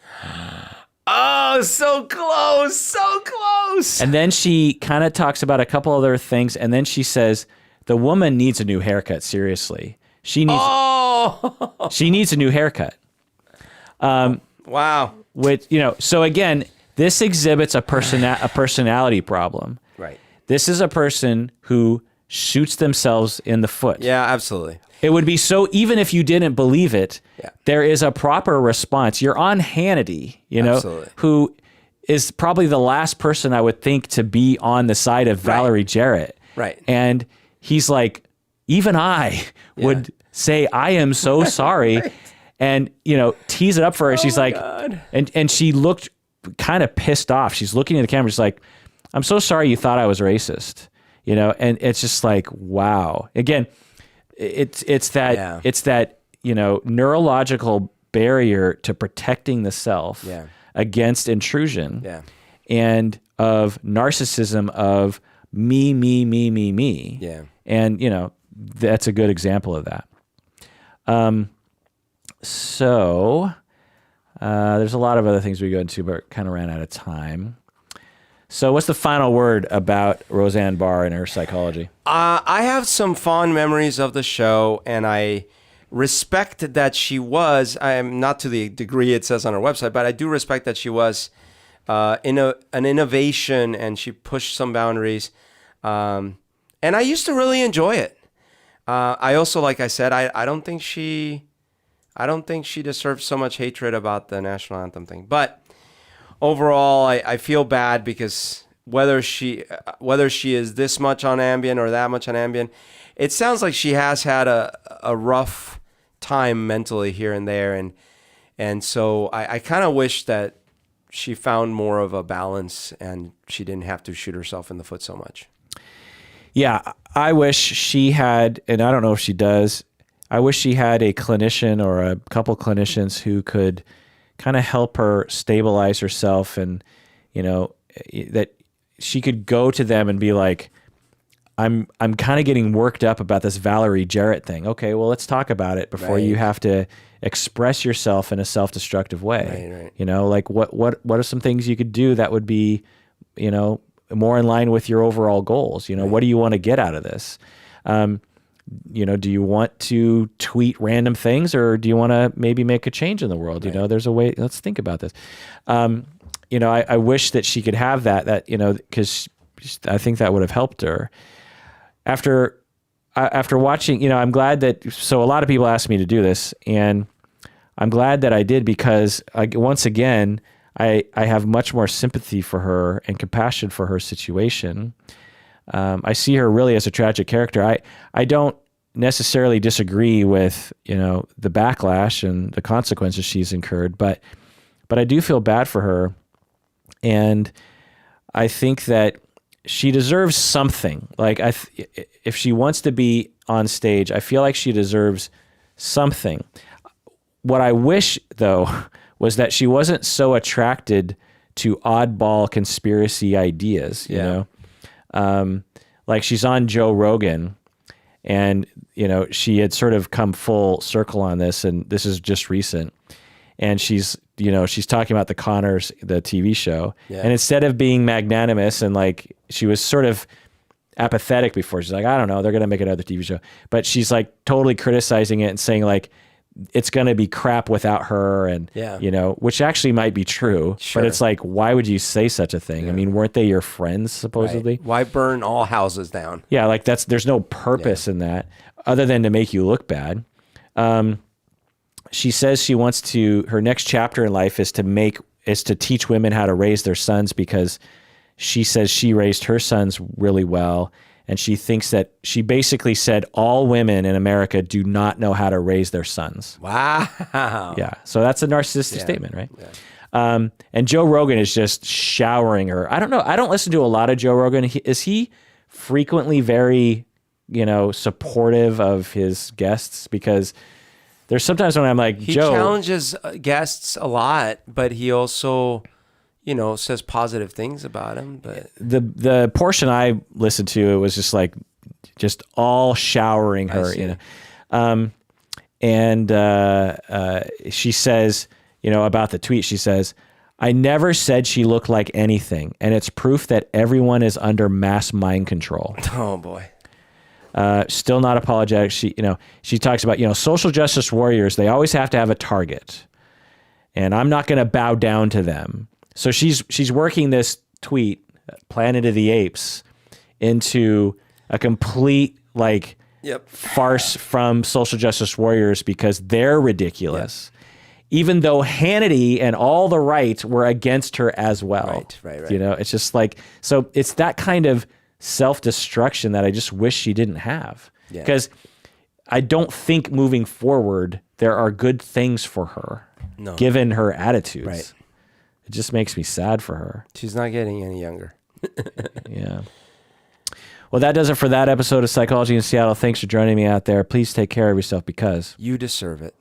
Oh, so close, so close. And then she kind of talks about a couple other things. And then she says, the woman needs a new haircut. Seriously. She needs a new haircut. Wow. Which, so again, this exhibits a personality problem. Right. This is a person who shoots themselves in the foot. Yeah, absolutely. It would be so, even if you didn't believe it, there is a proper response. You're on Hannity, Absolutely. Who is probably the last person I would think to be on the side of Valerie Jarrett. Right. And he's like, even I would say, I am so sorry. Right. And, tease it up for her. She's like, and she looked kind of pissed off. She's looking at the camera. She's like, I'm so sorry you thought I was racist, and it's just like, wow. Again, it's that neurological barrier to protecting the self against intrusion and of narcissism of me. Yeah. And, that's a good example of that. So there's a lot of other things we go into, but kind of ran out of time. So what's the final word about Roseanne Barr and her psychology? I have some fond memories of the show, and I respect that she was, I am not to the degree it says on her website, but I do respect that she was an innovation, and she pushed some boundaries. And I used to really enjoy it. I also, like I said, I don't think she deserves so much hatred about the national anthem thing. But overall, I feel bad because whether she is this much on Ambien or that much on Ambien, it sounds like she has had a rough time mentally here and there, and so I kind of wish that she found more of a balance and she didn't have to shoot herself in the foot so much. Yeah, I wish she had, and I don't know if she does, I wish she had a clinician or a couple clinicians who could kind of help her stabilize herself, and, that she could go to them and be like, I'm kind of getting worked up about this Valerie Jarrett thing. Okay, well, let's talk about it before you have to express yourself in a self-destructive way. Right. Like what are some things you could do that would be, more in line with your overall goals? What do you want to get out of this? Do you want to tweet random things, or do you want to maybe make a change in the world? Right. There's a way. Let's think about this. I wish that she could have that, because I think that would have helped her. After watching, I'm glad that, so a lot of people asked me to do this, and I'm glad that I did, because once again, I have much more sympathy for her and compassion for her situation. I see her really as a tragic character. I don't necessarily disagree with, the backlash and the consequences she's incurred, but I do feel bad for her. And I think that she deserves something. Like, if she wants to be on stage, I feel like she deserves something. What I wish, though, was that she wasn't so attracted to oddball conspiracy ideas, you know? Like, she's on Joe Rogan, and, she had sort of come full circle on this, and this is just recent. and she's talking about the Connors, the TV show. Yeah. And instead of being magnanimous and like, she was sort of apathetic before. She's like, I don't know, they're going to make another TV show. But she's like totally criticizing it and saying like, it's going to be crap without her. And, which actually might be true, but it's like, why would you say such a thing? I mean, weren't they your friends supposedly? Right. Why burn all houses down? Yeah. Like there's no purpose in that other than to make you look bad. She says she wants her next chapter in life is to teach women how to raise their sons, because she says she raised her sons really well. And she thinks that she basically said all women in America do not know how to raise their sons. Wow. Yeah. So that's a narcissistic statement, right? Yeah. And Joe Rogan is just showering her. I don't know. I don't listen to a lot of Joe Rogan. Is he frequently very, supportive of his guests? Because there's sometimes when I'm like, he Joe challenges guests a lot, but he also, says positive things about him. But the portion I listened to, it was just all showering her, and she says, about the tweet, she says, I never said she looked like anything, and it's proof that everyone is under mass mind control. Oh boy. Still not apologetic. She talks about, social justice warriors, they always have to have a target, and I'm not going to bow down to them. So she's working this tweet, Planet of the Apes, into a complete farce from social justice warriors because they're ridiculous. Yep. Even though Hannity and all the right were against her as well. Right. It's just like, so it's that kind of self-destruction that I just wish she didn't have. Because I don't think moving forward, there are good things for her, given her attitudes. Right. It just makes me sad for her. She's not getting any younger. Yeah. Well, that does it for that episode of Psychology in Seattle. Thanks for joining me out there. Please take care of yourself because you deserve it.